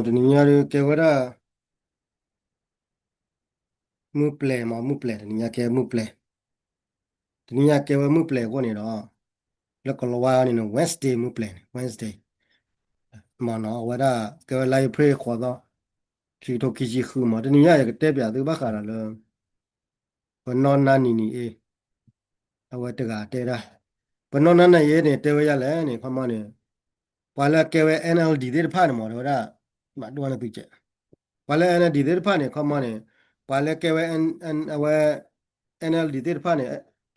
တနည်းအားဖြင့်ကေဝရမှုပလဲမှာမှုပလဲတနည်းအားဖြင့်မှုပလဲတနည်းအားကေဝမှုပလဲကိုနေတော့လက်ကလောဝါနေနော် Wednesday မှုပလဲ Wednesday မနော်ဝရကေဝလိုက်ဖေးခေါ်တော့ခီတိုခီကြီးခူမှာတနည်းအားဖြင့်တက်ပြသူဘခါရလဲဘနော်နာနီနီအေအဝတ်တကတဲတာဘနော်နာနဲ့ရဲနေတဲဝရလဲနေခမနေဘာလဲကေဝ NLD တဲ့ဖားနေမှာတော့မတော်နေပြီချက်ဘာလဲ NLD တဲ့ဖားနေခမနေဘာလဲကေဝ N အဝဲ NLD တဲ့ဖားနေ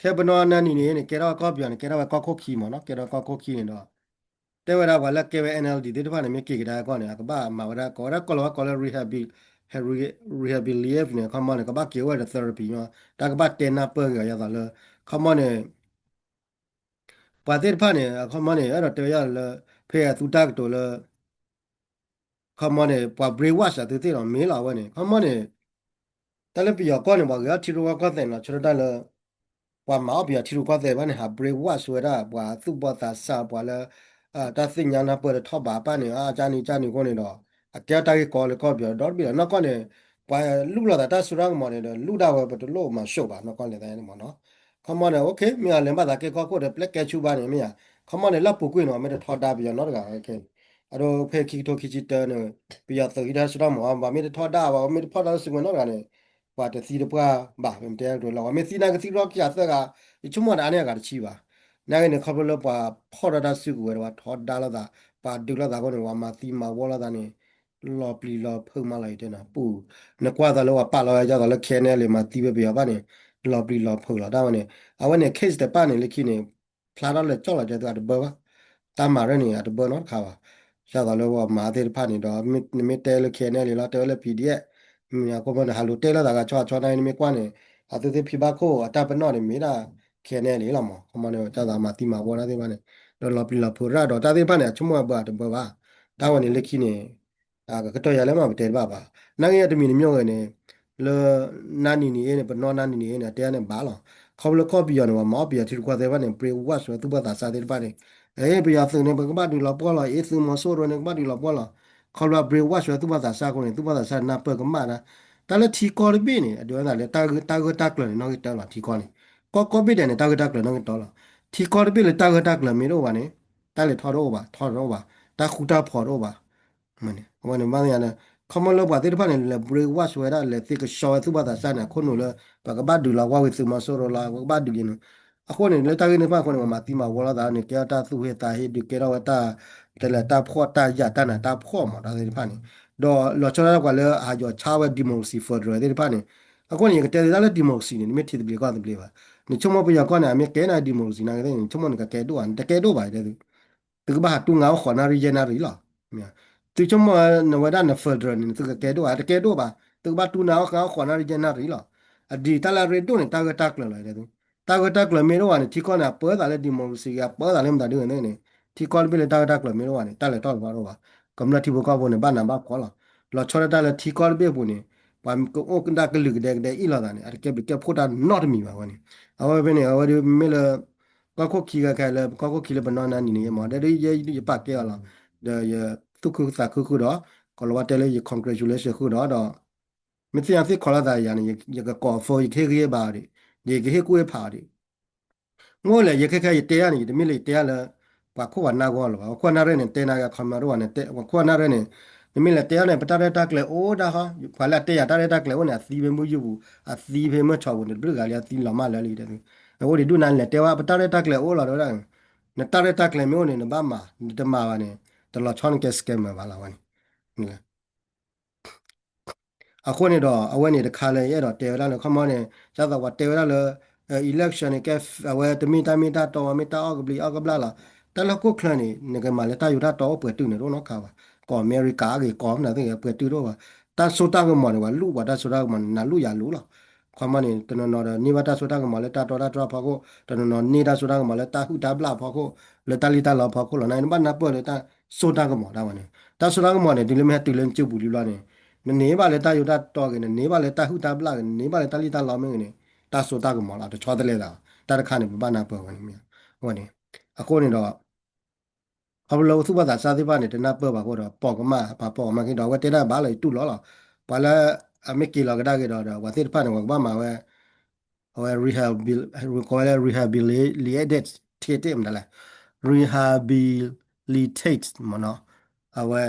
ခဲဘနော်နာနီနီနေကေတော့ကော့ပြန်နေကေတော့ကော့ခုတ်ခီမနော်ကေတော့ကော့ခုတ်ခီနေတော့တဲဝရဘာလဲကေဝ NLD တဲ့ဖားနေမြေကေကဒါကောနေကဘာမဝရကောရကောလောကောလ rehabilitate နေခမနေကဘာကေဝ therapy နော်တာကဘာတေနာပရရတာလဲခမနေပါတဲ့ဖားနေခမနေအဲ့တော့တဲရလဲဖေးသူတက်တော်လဲခမနေပွား brain wash တဲ့တဲ့တော့မင်းလာဝဲနေခမနေတလည်းပြကောနေပါကတီရောကောတဲ့နော်ချရတလဲပွားမောက်ပြတီရောကောတဲ့ဘာနေဟာ brain wash ဝဲတာပွားသူ့ဘောတာစာပွားလဲတာစညာနာပေါ်ထောက်ပါပါနေဂျာနီကိုနေတော့အကြတာကြီးကောလေကောပြတော့ပြနော်ကောနေပွားလူလာတာဆူရမ်းမော်နေတော့လူတာဝဲဘတလို့မရှုပ်ပါနော်ကောလေတဲ့မော်နော်ခမနေโอเคမြန်လည်းမသာကေကောကိုတဲ့ပလက်ကချူပါနေမြန်ခမနေလက်ပုကွင်းတော့မဲထော်တာပြနော်တကโอเคအဲ့တော့ဖေခီတိုခီချီတန်နေပြရတော့ဒီဒါဆူရမ်းမော်ဘာမေထော်တာဘာမေဖော်တာစမနော်ကနေဘာတစီတပွားဘာဘယ်တဲတော့လောမေစီနာကစီရောကရသက်ကချုံမတာနဲ့ကတချီပါနိုင်နေခဘလပါဖော်တာစုကိုတော့ထော်တာလာတာပါဒူလာတာကိုဝါမသီမာဝလာတာနေလော်ပလီလော်ဖုံမလိုက်တဲ့နာပူနကွာတာလောပါလောရကြတော့လက်ခဲနေလေမတီးပဲပြပါနေလော်ပလီလော်ဖုံလာတာနေအဝနေ case တဲ့ပါနေလက်ခိနေဖလာတော့လက်ကြောက်လာတဲ့တော့ဘောပါတာမာရနေတော့ဘောနော်ခါပါရှာတော့လောမာတဲ့ဖာနေတော့မီတဲလက်ခဲနေလေလာတဲလက် PDF မြာကိုမနဟာလိုတဲလာတာကချောနိုင်နေမကွာနေအတူတူဖိပါခိုအတာပနော့နေမိတာခဲနေလေလာမောခမနေကြတာမတီမာဘောလာတဲ့ပါနေတော့လော်ပလီလော်ဖုရတော့တာတဲ့ဖာနေချုံမဘာတဘောပါတာဝန်နေလက်ခိနေကတော့ရလဲမှာတဲပါပါနိုင်ရတမီမြော့ရနေလနာနီနီနေပနောနာနီနီနေတဲနေဘာလောခေါလကောပီယောနေမောပီယာတီကွာတဲ့ဘာနေပရီဝတ်ဆိုသူဘာသာစာတဲ့ပါနေပီယာစုံနေဘကဘာဒူလာပေါ်လာအေးစုမဆိုရနေဘာဒူလာပေါ်လာခေါ်လာပရီဝတ်ဆိုသူဘာသာစာကိုနေသူဘာသာစာနာပကမာနာတလည်းထီကော်ဘီနေအတွဲလာလေတာဂလနော်တောလာထီကောနေကောဘီတဲ့နေတာဂလနော်တောလာထီကော်ဘီလေတာဂလမီတော့ပါနေတာလေထော်တော့ပါတာခူတာဖော်တော့ပါ mane wane mane yana komo lo ba te pa ne le bre wa shwe ra le te ke sho tu ba ta sa na ko no le ba ka ba du la wa we tu ma so ro la ba du gi no a ko ne le ta ge ne pa ko ne ma ti ma wa la da ne ke ta tu he ta he du ke ra wa ta te le ta pho ta ya ta na ta pho ma da te pa ne do lo cho ra kwa le a jo cha we democracy for ro te pa ne a ko ne ke te da le democracy ne me ti de ble ka de ble ba ne chomo pa ya ko na me ke na democracy na ke ne chomo ne ka ke do an te ke do ba de tu ba tu ngao khona regional ri la tu cuma nawada na federal ni tu ke do ba tu ba tu na ka khona regional ri la adi tala redo ni ta ga tak la la de ta ga tak la me ro wa ni ti ko na po da le democracy ga po da le mda de ne ne ti ko be le ta ga tak la me ro wa ni ta le to ba ro ba kam la ti bo ka bo ne ba na ba ko la lo chora ta le ti ko be bo ni ba ko o kan da ke lu de i la da ni ar ke pho da not mi ba wa ni awa be ne awa de me le ก็ก็ขี่กันแค่เลยก็ก็ขี่เลยบนนอนนั่นนี่เนี่ยหมอได้ได้ยี่ปากแก้วละเดี๋ยวทุกคือสักคือดอกก็รู้ว่าแต่เลย congratulation คือดอกไม่ใช่อย่างที่ขอละได้อย่างนี้ยังก็ก่อ for อีกแค่เรียบาร์ดิยังก็ให้กู้ให้ผ่าดิ ငိုလေရခက်ခက်ရတဲရနေတမိလေတဲရလဲပါခွာနာကောလောခွာနာရဲနေတဲနာကခမရောနဲ့တဲခွာနာရဲနေတမိလေတဲရနေပတာရတက်လေအိုးဒါဟာခွာလာတဲရတာရတက်လေဝနေအသီးပဲမယူဘူးအသီးပဲမချောဘူးဘယ်ကလေးအသီးလာမလဲလေတဲ့ဟိုဒီဒုနန်လေတဲဝပတာရတက်လေအိုးလာတော့နေတာရတက်လေမျိုးနေဘာမှတမပါနေတလောချောင်းကစကဲမပါလာဝနေအခုနေတော့အဝဲနေတခါလေရတော့တဲရလာခမနေကျတော့တဲရလာ election ကဝဲတမီတာတော်မီတာအောက်ကဘလာလာတလကုခလနေငကမလည်းတာယူတာတော်ပွေတူနေတော့နော်ခါပါကောအမေရိကကြီးကောမနာတဲ့ပွေတူတော့ပါတဆိုတာကမော်နေပါလူပါတဆိုတာကမနာလူရလူလားခွမ်းမနေတနော်တော့နေပါတဆိုတာကမလည်းတာတော်တာတော့ဖောက်ကိုတနော်နေတာဆိုတာကမလည်းတာဟုတာဘလာဖောက်ကိုလက်တလီတာလောက်ဖောက်ကိုလည်းနိုင်ဘာနာပေါ်လေတာဆိုတာကမော်တာဝနေတဆိုတာကမော်နေဒီလိုမဲ့တူလင်းကျုပ်ဘူးလူလာနေနေပါလေတာယူတာတော်ကနေနေပါလေတာဟုတာဘလာကနေပါလေတာလီတာလောက်မင်းနေတာဆိုတာကမော်လာတော့ချောတယ်လေတာတာခါနေဘာနာပေါ်ဝင်မြဟိုနေအခုနေတော့ เขาเราสุภาษาซาติบ้านเนี่ยจะนับเปิดบางคนเราปอกก็มาปาปอกมาคิดเราว่าเต้นบ้านเลยตุ่ล้อหรอปาแล้วไม่กี่เราก็ได้กี่เราว่าเต้นบ้านเนี่ยว่าบ้านมาว่าเอาไว้ rehabilitate เขาเรียก rehabilitate เทมนั่นแหละ rehabilitate มันเนาะเอาไว้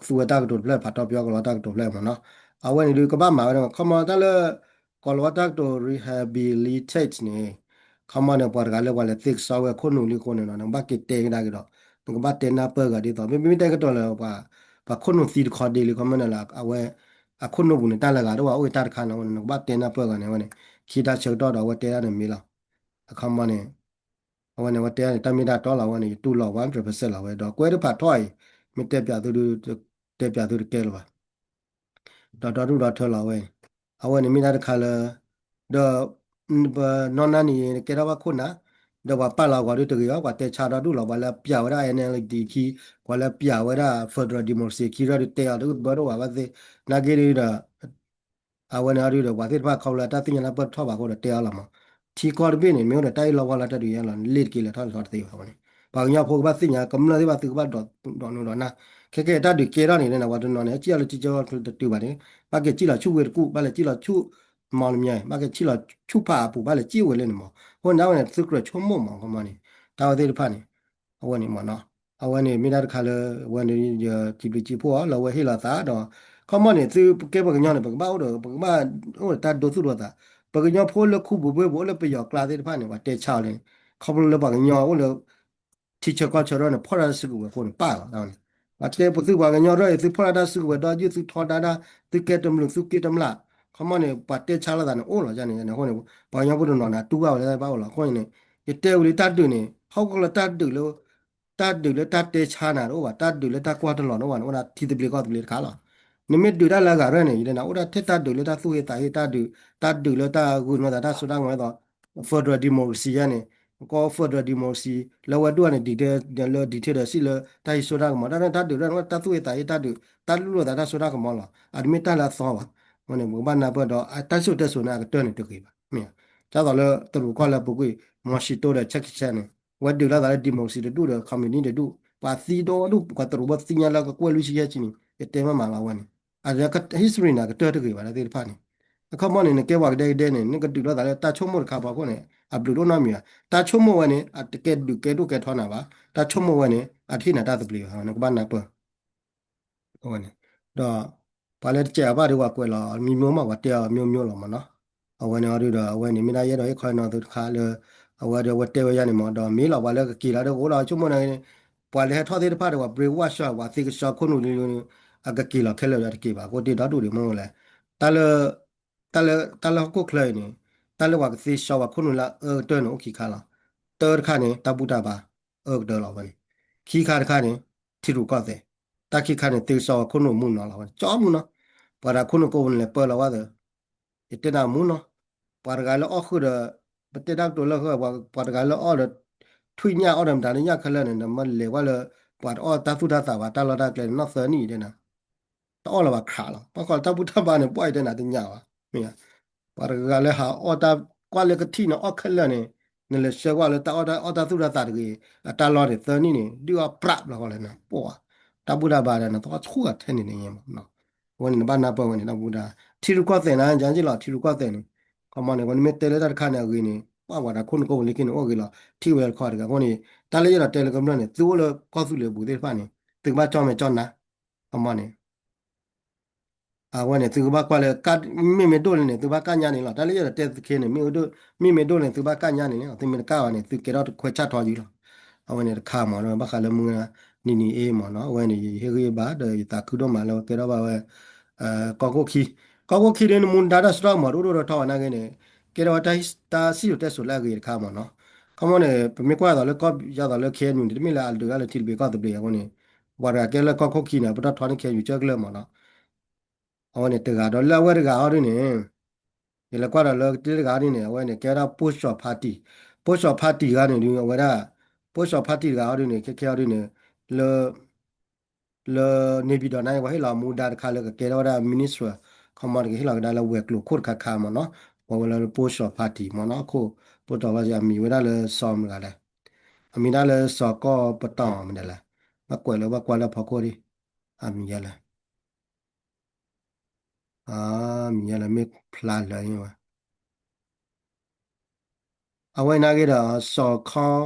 สู้ตากระโดดเล่ผัดทอปยอกเราตากระโดดเล่มันเนาะเอาไว้นี่ดูก็บ้านมาเนี่ยเขามาแต่ละก็เราตากระโดด rehabilitate เนี่ยเขามาเนี่ยปวดกันเลยว่าเลยติ๊กซาวเวอร์คนหนุ่มลีคนเนี่ยเนาะบ้ากิเตงได้กี่ดอก nga ba te na pe ga de to mi te ka to la pa khon no si kho de li ko man la a we a khon no bu ne ta la ga do wa o ta kha na nga ba te na pe ga ne wa ne khi ta che to da wa te ya ne mi la a kha ma ne wa ne wa te ya ta mi da to la wa ne tu lo 100% la we do kwe de pa thoi mi te pya tu te pya tu ke la ดอทอลาเว้ยเอาไว้ในมีนาคาเลดอนอนนั่นนี่เกล้าว่าคุณนะเดี๋ยวว่าป้าเราก็ดูตัวอย่างว่าแต่ชาดาดูเราว่าแล้วเปียว่าได้เนี่ยเลยดีที่ว่าแล้วเปียว่าได้เฟอร์ดรดิมอร์ซีคีเราดูเตะดูบอลว่าสินักเกลียดเอาไว้ในอาริโดว่าที่ว่าเขาละตัดสินใจเปิดท่อบาก็เตะละมั้งที่คอร์บินเนี่ยมีคนไต่เราว่าละตัดดูอย่างละลีดกิเลท่านสอดเตะเขาเนี่ยบางอย่างพวกบ้านสิเนี่ยกำลังที่ว่าตึกบ้านดอนนู่นนะแค่ตัดดูเกล้านี่นะว่าตรงนั้นเนี่ยเจ้าเราจีเจ้าตัวบ้านเนี่ย 巴给记了出维固，巴来记了出毛里面，巴给记了出帕布，巴来记回来的嘛。我那玩意自个儿出毛嘛，干嘛呢？打我这里怕呢，我呢嘛呢，我呢没得看了，我呢就记不记破，了我黑了啥的，干嘛呢？就给不个娘的，不个把我的，不个把我打多数多的，不个娘破了哭不不我了不要，glass 的怕呢，我带茶嘞，靠不了把个娘我了，提前搞出来呢，破了是个我可能罢了，然后呢。ว่าเจ้าปุถุว่ากันยอดเลยสิพอได้สุกว่าได้ยุติทอดได้ติเกตมลุสุกิตมละเขามาเนี่ยปัดเตชาละกันโอ้หรอจ้าเนี่ยคนเนี่ยปอยยังพูดนอนนะตู้เอาเลยเปล่าหรอคนเนี่ยเตวเลยตัดดูเนี่ยเขาก็เลยตัดดูแล้วตัดเตชานะโอ้ว่าตัดดูแล้วตัดกวาดตลอดโอ้ว่าที่ตะเบลก็ตะเบลขาหรอนี่ไม่ดูได้ละกันเนี่ยอยู่เนี่ยโอ้ได้ตัดดูแล้วตัดสู้ตัดดูแล้วตัดกูนว่าตัดสุดท้ายว่าต่อ further democracy เนี่ย ก็ further democracy แล้วว่าด้วยเนี่ยดีเทลเดี๋ยวดีเทลสิเลยแต่อีสุดาก็มาแต่ถ้าดูเรื่องว่าตัดตัวแต่ตัดรู้แต่ถ้าสุดาก็มาละอันไม่ตัดละสองวันวันนี้บ้านนาเปิดดอกตัดสุดนะก็เตือนตัวกี่บาเนี่ยจ้าตอนแล้วตัวรู้ก็แล้วปุ๊กมาชิโต้เลยเช็คเช่นเนี่ยว่าดูแล้วแต่ democracy ดูเลย community ดูว่าสีโดดูก็ตัวรู้ว่าสิ่งแล้วก็กลัวลุยชี้ชินี่เต็มมาละวันนี้อาจจะก็ history นะก็เตือนตัวกี่บาทแล้วที่ผ่านนี่เขาบอกเนี่ยแกว่าได้เนี่ยนี่ก็ดูแล้วแต่ตาชั่วโมงข่าวบอกว่าเนี่ยอับดุลโอนามี ta chomo wane at ke du ke thona ba ta chomo wane athina ta tbli ha na ba na pa wane do pale che ba de wa kwe la mi myo ma wa te myo myo la ma no awane ori do awane mi na ye do khoi no do kha le awade wa te ya ni mo do mi la wa le ki la do ho la chomo na pale tho de pa de wa bre wa sha wa ti sha khonu ni aga ki la khele ya ki ba ko ti da du de mo le ta le ta le ta le ko khle ni ta le wa ti sha wa khonu la to no ki kha la เตอร์ข้านี่ตาบุตาบาเดอร์เราวันขี้ขาดข้านี่ที่รู้ก็แต่ตาขี้ขาดนี่ตีสอคนหนุ่มมุนเนาะเราวันจอมุนเนาะปาราคนหนุ่มก็วันเลยเปิดเราว่าเด้อเตนามุนเนาะปาราไกเราออกคือเด้อปฏิดักตัวเราคือว่าปาราไกเราออกเด้อทุยเนี่ยออกเดิมดานี่ยากขึ้นแล้วเนี่ยมันเลยว่าเลยปาดออกตาสุดาสาวตาเราได้เกลนนอกเสือนี่เด้นะตาออกเราว่าขาเราปากอตาบุตาบาเนี่ยป่วยเด้นะติญญาวะเนี่ย para le ha ota kwale ka thina okhalla ne ne le se kwale ta ota tu da ta de ta lo de thani ne di wa prap la kwale na po ta buddha ba da na to chu ga the ne ne yin no won ne ba na pa won ne na buddha thi ru ko the na jan ji la thi ru ko the ne ko ma ne won me te le ta kha ne gi ne pa wa da khun ko le kin o gi la thi wel kho de ga won ne ta le ya da telegram ne tu le ko su le bu de fa ne tu ba cho me cho na ko ma ne 啊，我呢，这个把过来干，妹妹多了呢，都把干家呢了，但是有的在看呢，妹妹多了，都把干家呢了，对面的干完呢，都给到快吃汤去了，啊，我呢看嘛，然后把下来么啊，你哎嘛，喏，我呢，那个把的大口多嘛了，给到把我高过去的门大大说嘛，多汤那个呢，给到他是有在说那个看嘛喏，看嘛呢，没怪到了高，要到了看你的没来，这个了，提别高的不了，我呢，我这给了高过去呢，不知道汤的看有这个了嘛喏。ಅವನೇ ತೆಗಾಡೋ ಎಲ್ಲ ಅವರಿಗೆ ಆಡಿನಿ ಎಲ್ಲ ಕೊಡಲ್ಲ ತಿರ್ಗಿ ಆಡಿನಿ ಅವನೇ ಕೆರ ಪೋಸ್ಟ್ ಪಾರ್ಟಿ ಗಾಡಿ ನೀವು ಅವರ ಪೋಸ್ಟ್ ಪಾರ್ಟಿ ಆಡಿನಿ ಕೆ ಆಡಿನಿ ಲ ಲ nebi da nai wa hela mu da kha le ke ra minister khamar ke hela da la we klo khot kha kha ma no wa la post party ma no ko po to ba ja mi wa da le som ga le ami da le so ko pa ta ma da la ba kwa la phako đi mi ya la mi ya la me phla la yin wa a wai na ge da so khon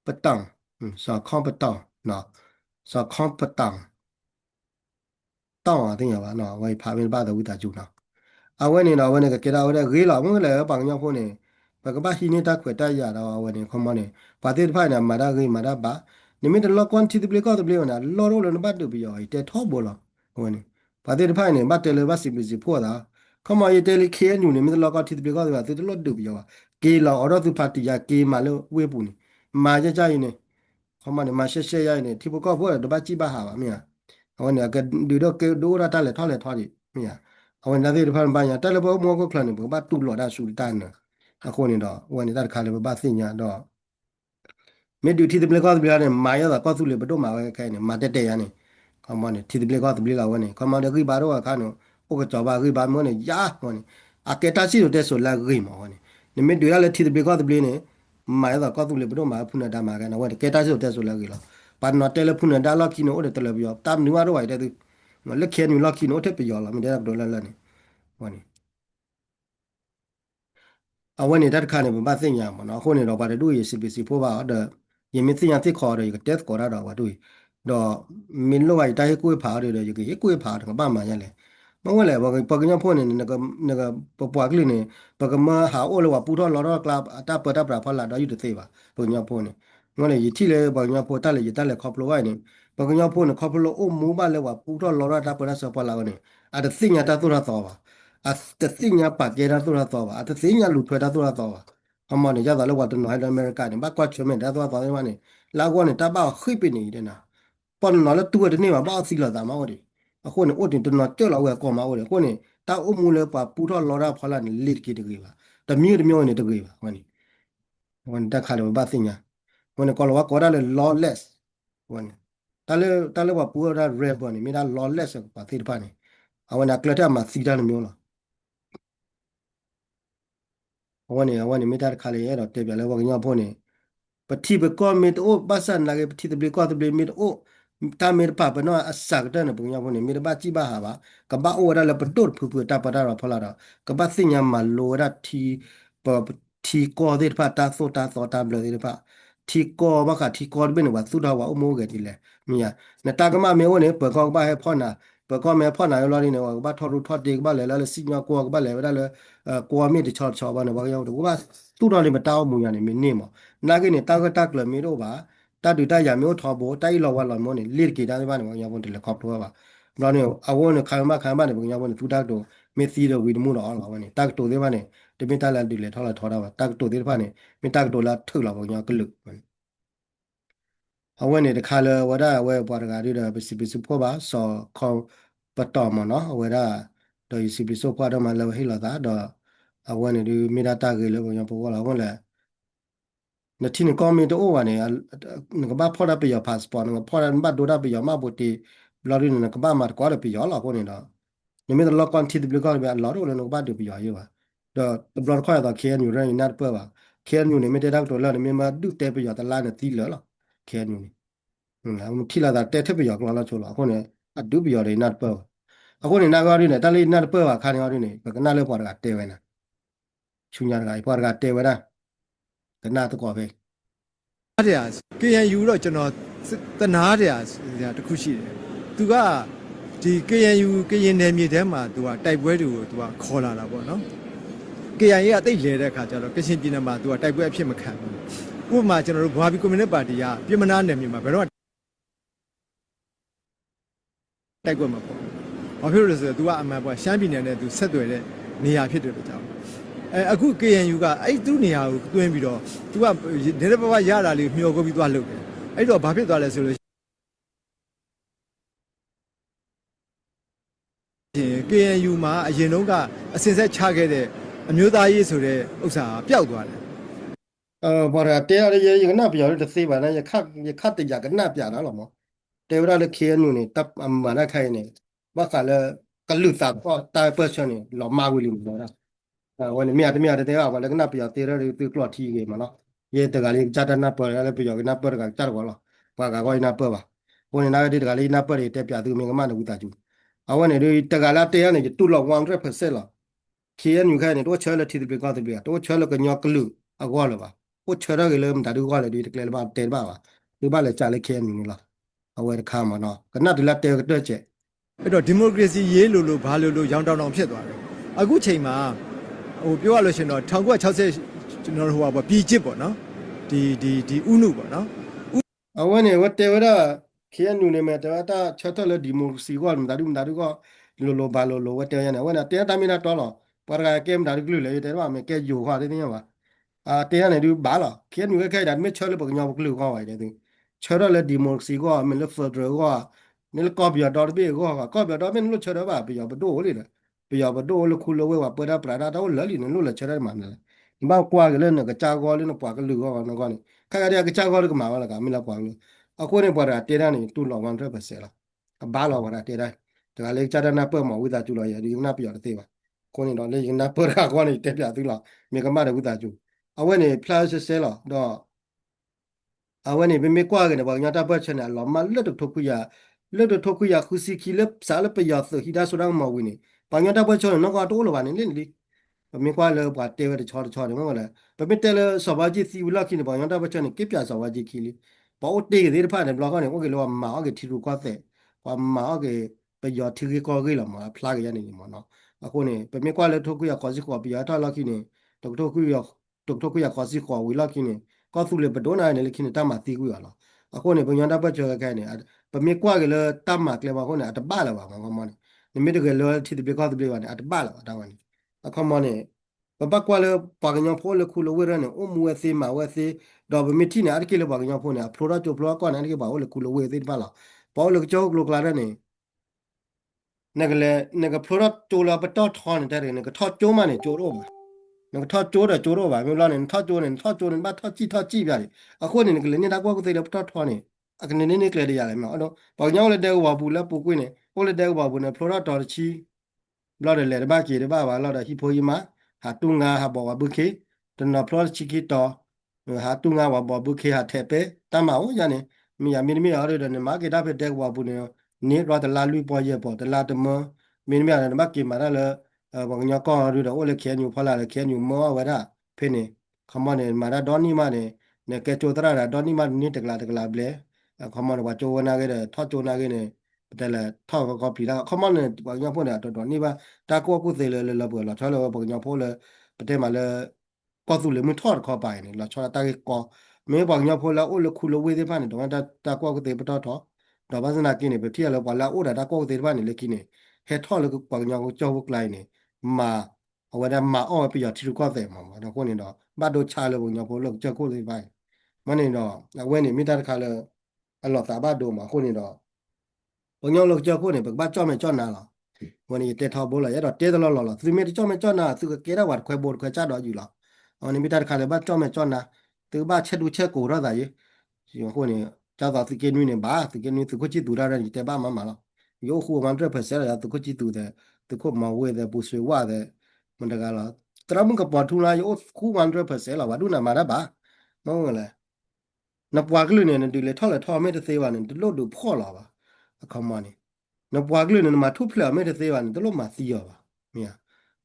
patang so khon patang no so khon patang tao à tiếng Nhật nó vậy phá bên ba đầu ta chịu nào à vậy này nó vậy này cái đó vậy ghi là muốn là bằng nhau phone này và cái bác khi này ta khỏe ta giả đó vậy này không mà này và thế phải là mà đã ghi mà đã bả nếu mình lo quan chỉ được có được là lo rồi nó bắt được bây giờ thì thọ bộ了vậy này và thế phải này bắt được bắt xịt xịt phô đó không mà cái đấy kia nhiều này mình lo quan chỉ được có được thì lo được bây giờ cái là ở đó thì phát đi cái mà lo quê bùn mà cái trái này không mà này mà xe này thì bố có phô là nó bắt chỉ ba hà mà awan ya ga dido ke do ra ta le tho di ya awan na de phan ba ya ta le bo mo ko klan ni bo ba tu lo da su ta na a ko ni do wan ni ta kha le ba sin nya do me du ti de ble ko de ne ma ya da ko su le ba do ma wa kai ne ma te ya ne ko ma ne ti de ble ko de ble la wan ne ko ma de ri ba do ka no o ko jo ba ri ba mo ne ya wan ni a ke ta si do de so la ri mo wan ni me du ya le ti de ble ko de ble ne ma ya da ko su le ba do ma fu na da ma ga na wan ke ta si do de so la ri la pa no telephone da lo ki no o de tele bio tam ni wa do wa de no le khen ni lo ki no te pe yo la mi de do la la ni wani a wani dat ka ne ba sin ya mo no ko ne do ba de du yi cbc po ba de yi mi sin ya ti kho de ke test ko da do wa du do min lo wa dai ku pha de de yi ku pha de ba ma ya le မဝင်လေဘာပကညဖုန်နေနကပပွားကလေးနေပကမဟာအိုလဝပူတော့လော်တော့ကလပ်အတာပတာပရာဖလာတော့ယူတဲ့ပါပကညဖုန်နေငေါလေယတိလေပကညဖုန်တက်လေယတက်လေခေါပလိုဝိုင်းနေပကညဖုန်ခေါပလိုအိုမူပါလေဝပူတော့လော်တော့တာပရဆပလာကနေအတသိညာတသူရတော့ပါအတသိညာပါကေရသူရတော့ပါအတသိညာလူထွေတာသူရတော့ပါအမနေကြတာလောကတနော်ဟိုင်အမေရိကန်နေဘကွာချွေမန်တာတော့ပါတယ်မနေလာကောနေတပါခိပိနေတယ်နာပေါ်နော်လေတူတဲ့နေမှာပါစီလာတာမော်ဒီအခုနေအိုတင်တနော်ကြောက်လောက်ရကောမှာဟုတ်တယ်ခုနေတာအုံမူလေပါပူတော့လော်ရဖလာနေလစ်ကီတကေပါတမျိုးတမျိုးနေတကေပါဟိုနေဟိုတက်ခါလေဘာသိညာဟိုနေကောလောကောရလေ lawless ဟိုနေတာလေဘာပူရ rap ဘောနေမိတာ lawless ပါသိတပါနေအဝနာကလတာမှာစီတာမျိုးလားအဝနေမိတာခါလေရတော့တေပြလဲဘောကညဖို့နေပတိဘကောမီတိုဘာစန်လာကေပတိတဘကောတဘမီတိုတာမီပပနောအစကတဲ့နပညာဖို့နေမီဘာချိဘာဟာဘာကဘာအိုရလပတုတ်ဖူဖူတာပတာရဖလာတော့ကဘာစညာမလိုရတီပတီကောဒေဖတာဆိုတာဘလဒေဖတီကောဘခတီကောဘင်းဝသုဒဝအမိုးကတိလေမြာနတာကမမေဝနေပကောဘာဟေဖောနာပကောမေဖောနာရလော်နေဝဘာထော်ရူထော်တေကဘာလေလဲစညာကောကဘာလေဒါလေကောမီတချောဘာနေဘာရောက်တော့ဘာသူတော်လေးမတောင်းမှုရနေမင်းနေမနာကိနေတာကတက်လမီတော့ပါတတူတရမျိုးထော်ဖို့တိုက်လောဝလော်မောနေလိကိတာဘာနေရဖို့တလေခေါပတော့ပါဘာနေအဝနေခံမနေဘုံရဖို့သူတက်တော့မစ်စီတော့ဝီမှုတော့အောင်လာဝနေတက်တူသေးပါနေတမင်တလာတူလေထော်လာထော်တာပါတက်တူသေးပါနေမတက်တူလာထုတ်လာဘုံရကလုအဝနေတခါလေဝဒဝဲပွားတကားရပစီပစီဖို့ပါစောခေါပတော်မနော်ဝဒတော့စီပစီဖို့တော့မလောဟိလာတာတော့အဝနေဒီမိတာတကေလေဘုံရပေါ်လာဝင်လေနတိနကောမီတိုဝါနေငကဘာဖော်ရပြရ passport ငဖော်ရဘတ်ဒိုရပြရမဘတိဘလော်ရင်းငကဘာမတ်ကွာရပြရလာကိုနေတော့နိမေလောကန်တီဒဘလကောပြလာတော့လည်းငကဘာဒပြရရပါတော့ဘလော်ခွာတော့ KNU ရင်းနတ်ပေါ်ပါ KNU နေမတဲ့တော့လာနေမဒုတဲပြရတလာနေတီလော KNU နေလာမထီလာတာတဲထပြရကလာချိုလာအခုနေအဒုပြရနေနတ်ပေါ်အခုနေနာကောရင်းနေတလေးနတ်ပေါ်ပါခါနေရင်းနေဘကနာလေးပေါ်တာတဲဝဲနာချူညာကပေါ်တာတဲဝဲတာကနာတကောပဲတရား KNU တော့ကျွန်တော်တနာတရားတခုရှိတယ်သူကဒီ KNU ကရင်နယ်မြေထဲမှာသူကတိုက်ပွဲတွေကိုသူကခေါ်လာတာပေါ့နော် KNU ကတိတ်လဲတဲ့အခါကျတော့ကချင်ပြည်နယ်မှာသူကတိုက်ပွဲအဖြစ်မခံဘူးဥပမာကျွန်တော်တို့ဗမာပြည်ကွန်မြူနစ်ပါတီကပြည်မနာနယ်မြေမှာဘယ်တော့တိုက်ပွဲမှာပေါ့ဘာဖြစ်လို့လဲဆိုတော့သူကအမှန်ပေါ့ရှမ်းပြည်နယ်နဲ့သူဆက်သွယ်တဲ့နေရာဖြစ်တယ်လို့ကြောက်အခု KNU ကအဲ့သူ့နေရာကိုတွင်းပြီးတော့သူကနေရဘဝရတာလေးမျှော်ကိုပြီးသွားလုပ်တယ်အဲ့တော့ဘာဖြစ်သွားလဲဆိုလို့KNU မှာအရင်တုန်းကအစင်ဆက်ချခဲ့တဲ့အမျိုးသားရေးဆိုတဲ့ဥစ္စာပျောက်သွားတယ်ဘောရတဲရရကနာပြောရတဲ့စေပါနဲ့ရခတ်တရကနာပြတာလောမတဲရလည်း KNU နေတပ်မနာခိုင်နေဘာကလည်းကလူတာပေါ့တာပက်ရှင်နေလောမာဝီလီလောတာวันนี้มีอะไรแต่ว่าแล้วก็นับไปเอาเตะแล้วตีกลอดทีกันมาเนาะเย่แต่การีจัดนับเปิดแล้วไปเอานับเปิดกันจัดก่อนหรอว่าก็นับเปิดป่ะ ကိုနေနာဒီတကလေးနာပတ်ရတဲ့ပြသူမင်္ဂမနဝတာကျူအဝနေဒီတကလာတဲရနေတူလောက်100%လောက်ခေရညူခိုင်နေတော့ချဲလက်တီပြေကောတဲ့ပြေတော့ချဲလကညောကလူအကောလပါဟိုချဲရကလေးမတာဒီကောလေဒီတကလေးပါတဲပါပါဒီပါလေကြလေခေရညူလားအဝဲတခါမနော်ကနတ်ဒီလာတဲတော့ကျဲ အဲ့တော့ဒီမိုကရေစီရေးလို့ဘာလို့ရောင်းတောင်းတောင်းဖြစ်သွားတယ်အခုချိန်မှာဟိုပြောရလို့ရှင်တော့1960ကျွန်တော်တို့ဟိုပါပြည်ချစ်ပေါ့နော်ဒီဥနုပေါ့နော် အဝနေဝတဲဝရခေရညူနေမဲ့တဝတာချက်တော့လေဒီမိုစီကောမတာဒီမတာဒီကောလိုဘာလိုဝတဲရနေဝနေတဲတမီနာတော်လောပါရကဲမတာဒီကလူလေတဲပါမယ်ကဲယူခွာတဲ့တင်ရပါတဲရနေဒီဘာလားခေရညူခဲတာမြချဲလေပကညောကလူကောပါတဲ့တင်ချဲတော့လေဒီမိုစီကောမလေဖဒရကောနေကောပြတော်ပြေကောပြတော်မင်းလို့ချဲတော့ပါပြဘတို့လေပြဘတို့လခုလဝဲဝပရပရာတော့လလီနလို့ချဲရမှာလေဒီမှာကွာကလေးနကကြာကောလေးနပွားကလူကောနကောနေခါကြတဲ့ကြာကောလေးကမှာလာကမလာပွားလို့အခုနေပေါ်တာတဲရနေတူလော100%လားဘာလောပါတာတဲတိုင်းဒါလေးကြာတဲ့နာပွဲမှာဝိသကျူလောရဒီနာပြရတဲ့ပါကိုနေတော့လေနာပွဲကကောနေတက်ပြသူလားမြေကမတဲ့ဝိသကျူအဝဲနေ plus ဆဲလောတော့အဝဲနေမမေကွာကနေဘာညာတာပတ်ချင်တယ်လောမလက်တော့ထုတ်ရလက်တော့ထုတ်ရခုစီခီလက်စားလက်ပရသဟိဒါဆိုတော့မဝင်းနေဘာညာတာပတ်ချင်တော့ကတော့လောပါနေလင်းလီမင်းကွာလောပါတဲဝဲချောတယ်မဟုတ်လားပမတဲလစဘာကြီးစီဝလာခိနေဘာညာတာပတ်ချင်ကိပြစဘာကြီးခီလီဘောတေးသေးဖာနေဘလောကနေโอเคလောမာအကေတီရူကွာတဲ့ဘာမာအကေပရတီရီကောကေလောမှာဖလာကရနေနေမနော်အခုနေပမကွာလက်ထုတ်ရကောစီကောပြရတာလောက်ခိနေတော့ထုတ်ရကောစီကောဝီလောက်ခိနေကောသူလေဘဒိုနာနေလေခိနေတမတီကူရလားအခုနေပညာတပတ်ချောခိုင်းနေပမေကွာကလေးတမကလေးပါခုနေအတပလာပါမမနေနိမိတကလေးတီတပြေကောတပြေပါနေအတပလာတာဝန်အခုမနေပပကွာလေးပါကညောဖိုးလေခုလိုဝရနေအမွေသေးမဝဲသေးတော့ဗမီတီနေအကိလေပါကညောဖိုးနေဖလိုရာချိုဖလိုကွာနေကိပါဟိုလေခုလိုဝဲသေးပါလားပေါ်လေကြောကလိုကလာနေနကလေနကဖလိုရာချိုလာပတော့ထောင်းနေတဲ့နေကထော့ကျိုးမနေကျိုးတော့ပါနကထော့ကျိုးတော့ကျိုးတော့ပါမျိုးလာနေထော့ကျိုးနေဘာထော့ကြည့်ပြတယ်အခုနေကလေနေတာကွာကိုသေးတော့ထော့ထောင်းနေအခနေနေကလေးရရတယ်မဟုတ်တော့ဘောင်ညောင်းလက်တဲ့ဟောဘူးလက်ပူကွင်းနေဟိုလက်တဲ့ဟောဘူးနေဖလိုရာတော်ချီလော်တယ်လေဘာကြီးတဘာဘာလော်တယ်ဟီဖိုယီမာဟာတူငါဟာဘောဘူးခေတနဖလိုချီကီတော်ဟာတူငါဘောဘူးခေဟာထဲပဲတမအောင်ရနေမီယာမီမီရရတဲ့မာကေတာဖက်တဲ့ဟောဘူးနေနေတော့တလာလူပေါ်ရပေါ်တလာတမမင်းမရတယ်မကေမာရလေဘောင်ညောင်းကောင်းရတော့အိုလေခဲညူဖလာလေခဲညူမောဝရဖိနေခမနေမာရဒေါနီမာနေကဲချိုတရတာဒေါနီမာနေတကလာဘလေခမနဝချိုဝနာခဲ့တဲ့ထော့ချိုနာခဲ့နေတဲလေထော့ကောပြီလားခမနဘာညာဖို့နေတော့နေပါတာကောကုသေးလေလဘောလာထော်လေဘာညာဖို့လေပတဲမှာလေကောသူလေမထော့ခေါ်ပိုင်နေလာချောတာကောမဲဘာညာဖို့လာအိုလခုလဝေးသေးပါနေတော့တာကောကုသေးပတော့တော့ဘာစနာကိနေပဲဖြစ်ရလောပါလာအိုတာကောကုသေးပါနေလေကိနေဟဲထော့လေဘာညာကိုကြောက်လိုက်နေမာအဝဒမာအော်ပြရထီကောတဲ့မှာတော့ကိုနေတော့ဘတ်တို့ချလေဘာညာဖို့လောက်ကြောက်ကိုသေးပါမနေတော့အဝဲနေမိတာတခါလေအလောသာဘတ်တို့မှာခုနေတော့ဘုံညောင်းလောက်ကြောက်ခုနေဘတ်ကြောက်မယ်ကြောက်နာလားဝန်ဒီတေထော်ဘိုးလာရတော့တေးတယ်လောသူမေကြောက်မယ်ကြောက်နာသူကေရဝတ်ခွဲဘိုးခွဲချတော့ယူလားအော်နေမိတာတခါလေဘတ်ကြောက်မယ်ကြောက်နာသူဘချက်တူချက်ကိုတော့တာရေခုနေကြောက်တာသူကင်းနွေးနေပါသူကင်းနွေးသူကိုချစ်သူရတဲ့တေပါမမလားယောခု100%ရသူကိုချစ်သူတဲ့သူကိုမဝဲတဲ့ပူဆွေဝတဲ့မတကလားတရမကပေါ်ထူလာယောခု100%လာဝဒုနာမာရပါမဟုတ်လားနပွားကလေးနဲ့ဒီလေထောက်လေထောက်မဲ့တဲ့သေးပါနဲ့ဒီလို့တို့ဖော့လာပါအခမနေနပွားကလေးနဲ့မှာထုဖလာမဲ့တဲ့သေးပါနဲ့ဒီလို့မှစီးရပါမြာ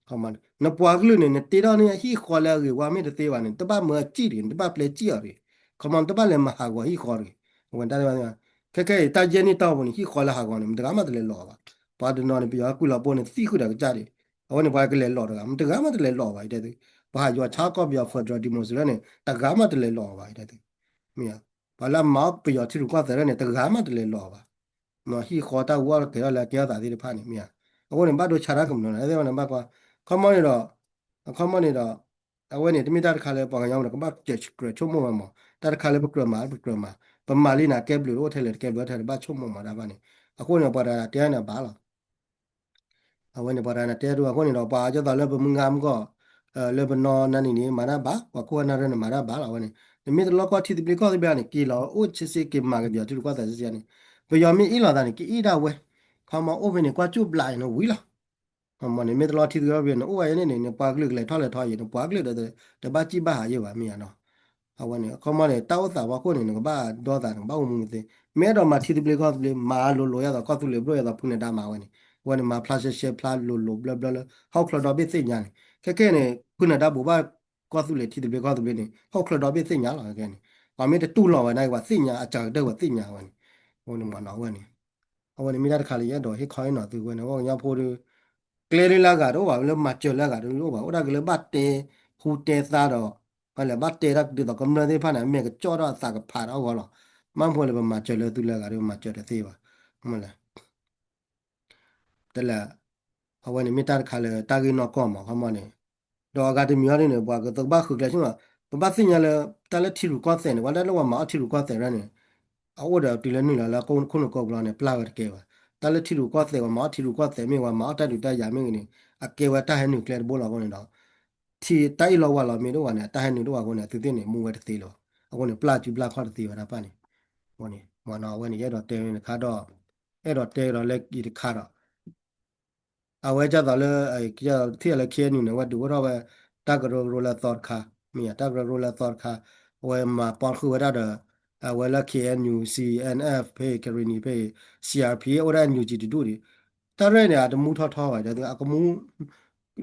ခမနေနပွားကလေးနဲ့တေတော်နေဟိခေါ်လာကြီးဝါမဲ့တဲ့သေးပါနဲ့တပတ်မကြည့်တယ်တပတ်ပလေကြည့်ရတယ်ခမန်တပတ်လည်းမဟာကွာဟိခေါ်တယ်ဝန်တားပါခက်ခဲတာကျင်းနေတော့ဘုန်ဟိခေါ်လာဟာကွာနေတကားမှတလေလောပါပါဒနော်နေပြကူလာပေါ်နေစီခုတာကြတယ်အဝနေဘာကလေးလောတော့မတကားမှတလေလောပါတဲ့ဘာရောချာကော့ပြဖက်ဒရယ်ဒီမိုစရနဲ့တကားမှတလေလောပါတဲ့မြာဘာလာမောက်ပြရတီကွာတဲ့နဲ့တကားမှတလေလောပါမဟိခေါ်တာဝါတဲ့လာကြားတာဒီဖာနေမြာအခုနေဘတ်တို့ခြာရကမလို့အဲ့ဒါနဲ့ဘတ်ကခမနေတော့အဝဲနေတမိတာတခါလဲပေါ်ကရောက်တော့ကဘတ်ချက်ချချုံမမတာတခါလဲပကရမာပမာလီနာကဲဘလူရိုထဲလေကဲဘလူထဲဘတ်ချုံမဒါပါနေအခုနေပေါ်တာတဲနေပါလားအဝဲနေပေါ်တာတဲတို့အခုနေတော့ပါကြတော့လဲပမငမ်ကောလေဘနော်နနီနေမာနာဘာကိုနာရနေမာနာဘာလာဝနေဒီမီတလောကတီဒီပလီကောဒီဗျာနေကီလောအိုချစ်စီကီမာကဗျာတူကွာတဲ့စီနေဘယောမီအီလာတာနေကီအီဒါဝဲခမအိုဗနေကွာကျုပ်လိုက်နော်ဝီလာမနေမီတလောတီဒီရောဗျာနော်အိုရနေနေပါကလစ်လေထောက်လေထောက်ရနေပွားကလစ်တဲ့တပတ်ကြည့်ပါဟာရပါမီရနော်အဝနေခမနေတောက်တာဘာကိုနေကဘာဒေါ်တာဘာမှုမသိ မဲတော့မှာတီတပလကောတပလမာလိုရတော့ကောတူလေဘရရတော့ဖုန်တာမှာဝနေဝနေမှာဖလာရှေဖလာလိုဘလဘလဟောက်ခလတော့ဘစ်စိညာနေကဲနေဖုန်တာဘူဘာကောတူလေတီတပလကောတပလနေဟောက်ခလတော့ဘစ်စိညာလာကဲနေပါမေတတူလောဝနိုင်ကစိညာအကြောက်တော့စိညာဝနေဝနေမှာတော့ဝနေအဝနေမိတာတခါလေရတော့ဟိခိုင်းတော့သူဝနေဟောညာဖိုးကလေးလေးလာကတော့ဘာလို့မကြလာကတော့ဘာဥဒါကလေးဘတ်တေဟူတေသားတော့ဘာလဲဘတ်တေရက်ဒီတော့ကမ္ဘာသေးဖာနာမြေကကြောတော့စာကဖာတော့ဘောလောမန်ဖိုလေဘမကြလေသူလာကတော့မကြတဲ့သေးပါမလားတလားအဝနေမိတာခါလေတာဂီနော်ကောမှာခမနေတော့ကတည်းမျိုးရင်းနေဘွာကတော့ဘာခုကလေးချင်းမဘာစညာလေတလက်ထီရူကောဆန်ဝလာလောမအထီရူကောဆန်ရနေအဝဒတီလနီလာကုန်းခုနကောဘလာနေပလာဝတ်ကေပါတလက်ထီရူကောဆန်ဝမအထီရူကောဆန်မြေဝမအတတူတရမင်းနေအကေဝတာဟဲနူကလီဘောလာကောနေတော့ทีไตเราว่าเรามีด้วยเนี่ยตาให้หนึ่งด้วยคนเนี่ยตื่นเต้นเนี่ยมูเวทตีเราเอาคนเนี่ยปลาจูปลาข้อตีว่าป่ะเนี่ยวันนี้วันเอาวันนี้ยัดดอกเตยเนี่ยขาดอกยัดดอกเตยเราเล็กอีกขาดอกเอาไว้จะต่อเลยไอ้จะที่อะไรเคียนอยู่เนี่ยว่าดูว่าเราไปตากระโรลตอดขามีตากระโรลตอดขาไว้มาปอนคือว่าได้เด้อเอาไว้ละเคียนอยู่ CNF เพย์กรณีเพย์ CRP เอาได้อยู่จีดูดิตาเรเนี่ยอาจจะมูท้อๆไว้แต่อาก็มู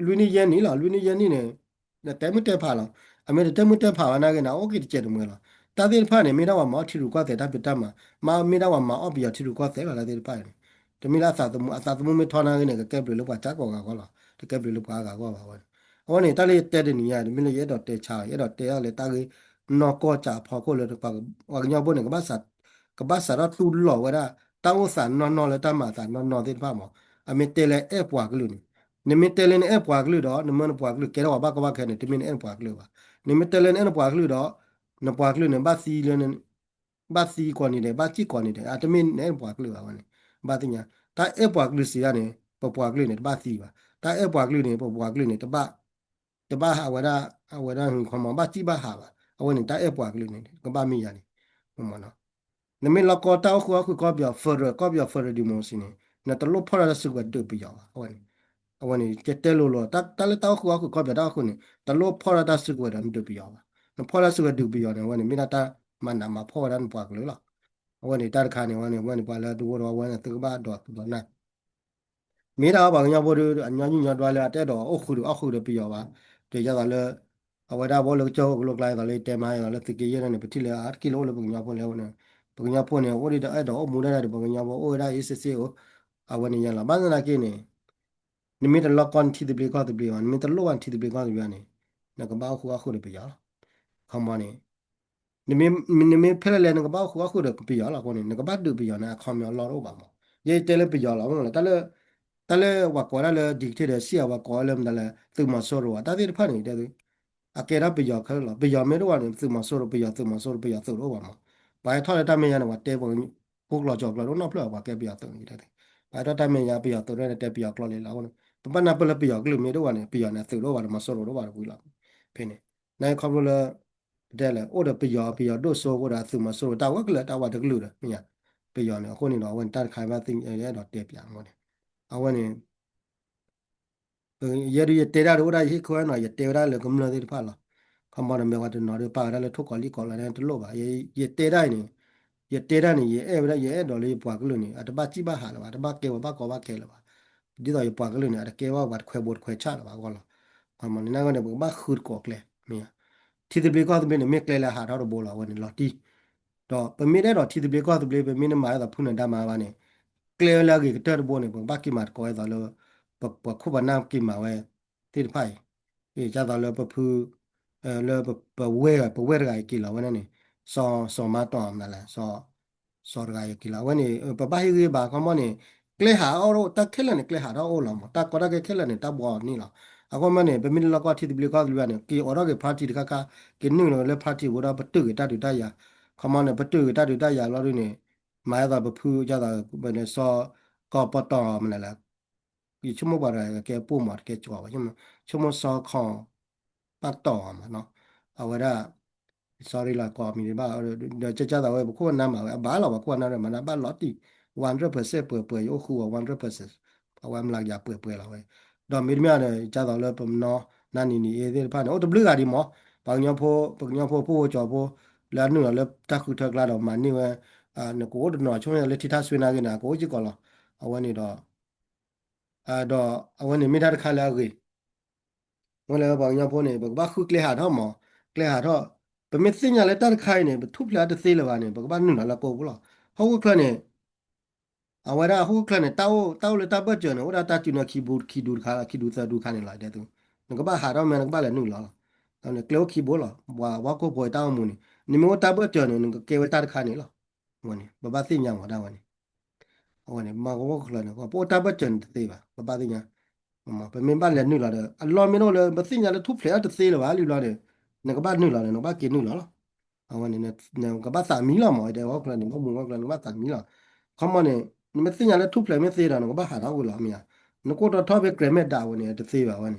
ลุยนี่เย็นนี่หรอลุยนี่เย็นนี่เนี่ย 那带没带怕了，啊没得带没带怕完那个那我给你接着没了。大点怕呢，没得话毛提入瓜在那边打嘛，嘛没得话毛比较提入瓜在了那点怕呢。这没那啥子没拖那个改不了瓜咋个个了，这改不了瓜个吧我呢，大里带的你呀，没得一道带茶，一道带下来大概那个家跑过来的话，我要不那个把啥都老个的，当我散那了，当嘛散那的怕嘛，啊没带来爱瓜个了呢。ni mi telen e pwak lu do ni mon pwak lu ke wa ba ka ba ke ni ti min en pwak lu ba ni mi telen en pwak lu do na pwak lu ne ba si lu ne ba si ko ni de ba chi ko ni de a ti min en pwak lu ba wa ni ba ti nya ta e pwak lu si ya ne pwak lu ne ba si ba ta e pwak lu ne pwak lu ne ta ba ha wa da hu ko ma ba chi ba ha ba a wa ni ta e pwak lu ne ka ba mi ya ni mo no ni mi la ko ta ko bia fur di mo si ne na ta lo phara su ga de bi ya wa niအဝင်ကျတဲလို့လို့တလည်းတောက်ခုအခုကောပြတောက်ခုနေတလို့ဖော်ရတာစုကိုတော့ဒူပြရောနဖော်ရစုကဒူပြရောနေဝင်မိနာတာမန္နာမှာဖော်ရန်ပွားကလို့လားအဝင်တာခါနေဝင်ပါလာတူတော့ဝင်သူဘာတော့တော့နာမိသားဘာညာဘောအညာညတော့လာတဲ့တော့အခုပြရောပါတေကြတာလေအဝဒါဘောလို့ကြောက်လို့လိုက်တာလေတဲမိုင်းရောလေတကယ်ရနေပတိလေ8ကီလိုလို့ပညာဖို့လဲဝင်ပညာဖို့နေဝိဒါအဲ့တော့မူလာတဲ့ပညာဘောအိုဒါ ACC ကိုအဝင်ညာလာဘာနာကိနေနိမိတလောကွန်တီဒီပလီကောဒီပလီဝနိမိတလောကန်တီဒီပလီကောဒီပလီနေနကဘာခုရပြရခမနေနိမိဖဲလဲနကဘာခုရပြရလာကောနေနကဘာဒူပြရနာခမလောတော့ပါမယေတဲလဲပြရလာမလားတလဲဝါကောရလဲဒီတဲ့ဆီယဝါကောလဲမလဲသူမဆောရဝတာဒီဖာနေတဲ့အကေရပြရခလပြရမဲတော့နေသူမဆောရပြရသူမဆောရပြရသူတော့ပါမဘာထော်တဲ့တမယနဝတဲပုံပုတ်လောကြောက်လောတော့ဖလောပါကဲပြရသူနေတဲ့ဘာတော့တမယပြရသူတဲ့တဲပြရကလောလေလာပပနာပလပြရကလူမေတော့ဝါနေပြရနေသူတော့ဝါမဆောတော့ဝါဘူးလားဖိနေနိုင်ခေါပလတဲ့လေအိုဒပြရတို့ဆောကိုဒါသူမဆောတာဝကလတာဝတကလူရမြပြရနေအခုနေတော့ဝန်တတ်ခိုင်မသိရဲတော့တဲပြငောနေအဝနေရရတေရာရိုးဒါရှိခွဲနော်ရတေရာလေကမ္လသေးဖာလာခမရမေဝတ်နော်ရပါရလေထုတ်ကောလီကောလာနေတလို့ပါရတေရာနေရတေရာနေရအဲ့တော်လေးပွားကလူနေအတပတ်ကြည့်ပါဟာလာပါတပတ်ကေဝဘကောဘကေလာပါဒီတော့ပွားကလေးနဲ့ကေဝဘတ်ခွဲဘတ်ခွဲချလာပါကောလားအမနာကနေဘာခုတ်ကောကလေမြေတီတဘေကောတဘေနဲ့မေကလေလာဟာတော့ဘောလာဝနေလော်တီတော့ပမေတဲ့တော့တီတဘေကောတဘေပမေနဲ့မာရတာဖုန်တာမာပါနေကလေလာကြီးကတဲ့ဘောနေဘာကိမတ်ကောရတော့ပခုဘနာကိမာဝဲတိဖိုင်ကြတော့လပဖူလပဝဲရကိလာဝနေစောမတော်မလားစောရကိလာဝနေပပဟိရဘာကမနေကလေဟာအော်တခဲလနေကလေဟာတော့အော်လာမတကောရကခဲလနေတဘောနီလာအခုမနေပမီလကောတီဒီပလကောလူရနေကီအော်ရကပါတီတကကိနုလေပါတီဝရပတုကတတူတရခမနေပတုကတတူတရလောရနေမာရတာပဖူကြတာဘယ်နေစောကောပတော်မလားဒီချမဘာရကပိုမာကကြောပါချမစောခေါပတ်တော်မှာနော်အဝရ sorry လာကောမီဘာကြတာဝဲဘခုနာမှာဘာလာဘခုနာရမနာဘာလော်တီ100%เปื่อยโอ้คือว่า100%เพราะว่ามันหลักอย่าเปื่อยๆแล้วเว้ยดอมีเมียเนี่ยจ้าตอนแล้วผมเนาะนั่นนี่เอเดผ่านโอ้ตบลึกอ่ะดิหมอบางอย่างพอผู้จอพอแล้วเหนือแล้วถ้าคือเธอกลาดออกมานี่เว้ย ne ko do no chon le tita swina ge na ko ji ko lo awani do do awani mi da kha la ge mo le ba nya po ne ba khu kle ha tho mo kle ha tho ba mi sin nya le ta khai ne ba thu pla de se le ba ne ba nu la ko bu lo ho ku kle ne awara ho kle ne tao le ta ba je ne ora ta ju na keyboard ki du kha ki du sa du kha ne la de tu ne ko ba ha do me ne ba le nu lo ne kle ki bo lo wa ko bo ta mu ni mo ta ba je ne ne ke wa ta kha ne lo wani ba sin nya wa da wani wani ma ko kle ne ko po ta ba je ne te ba sin nya 嘛，别明白了女了的，啊，老米了了，不是人家的土票的谁了哇，你了的，那个把女了的，那个把给女了了，啊，我那个把三米了嘛，的，我可能你我问我可能把三米了，看嘛呢，你们人家的土票没谁了，那个把下到过了没呀？那过到特别格没打我呢，的谁吧我呢？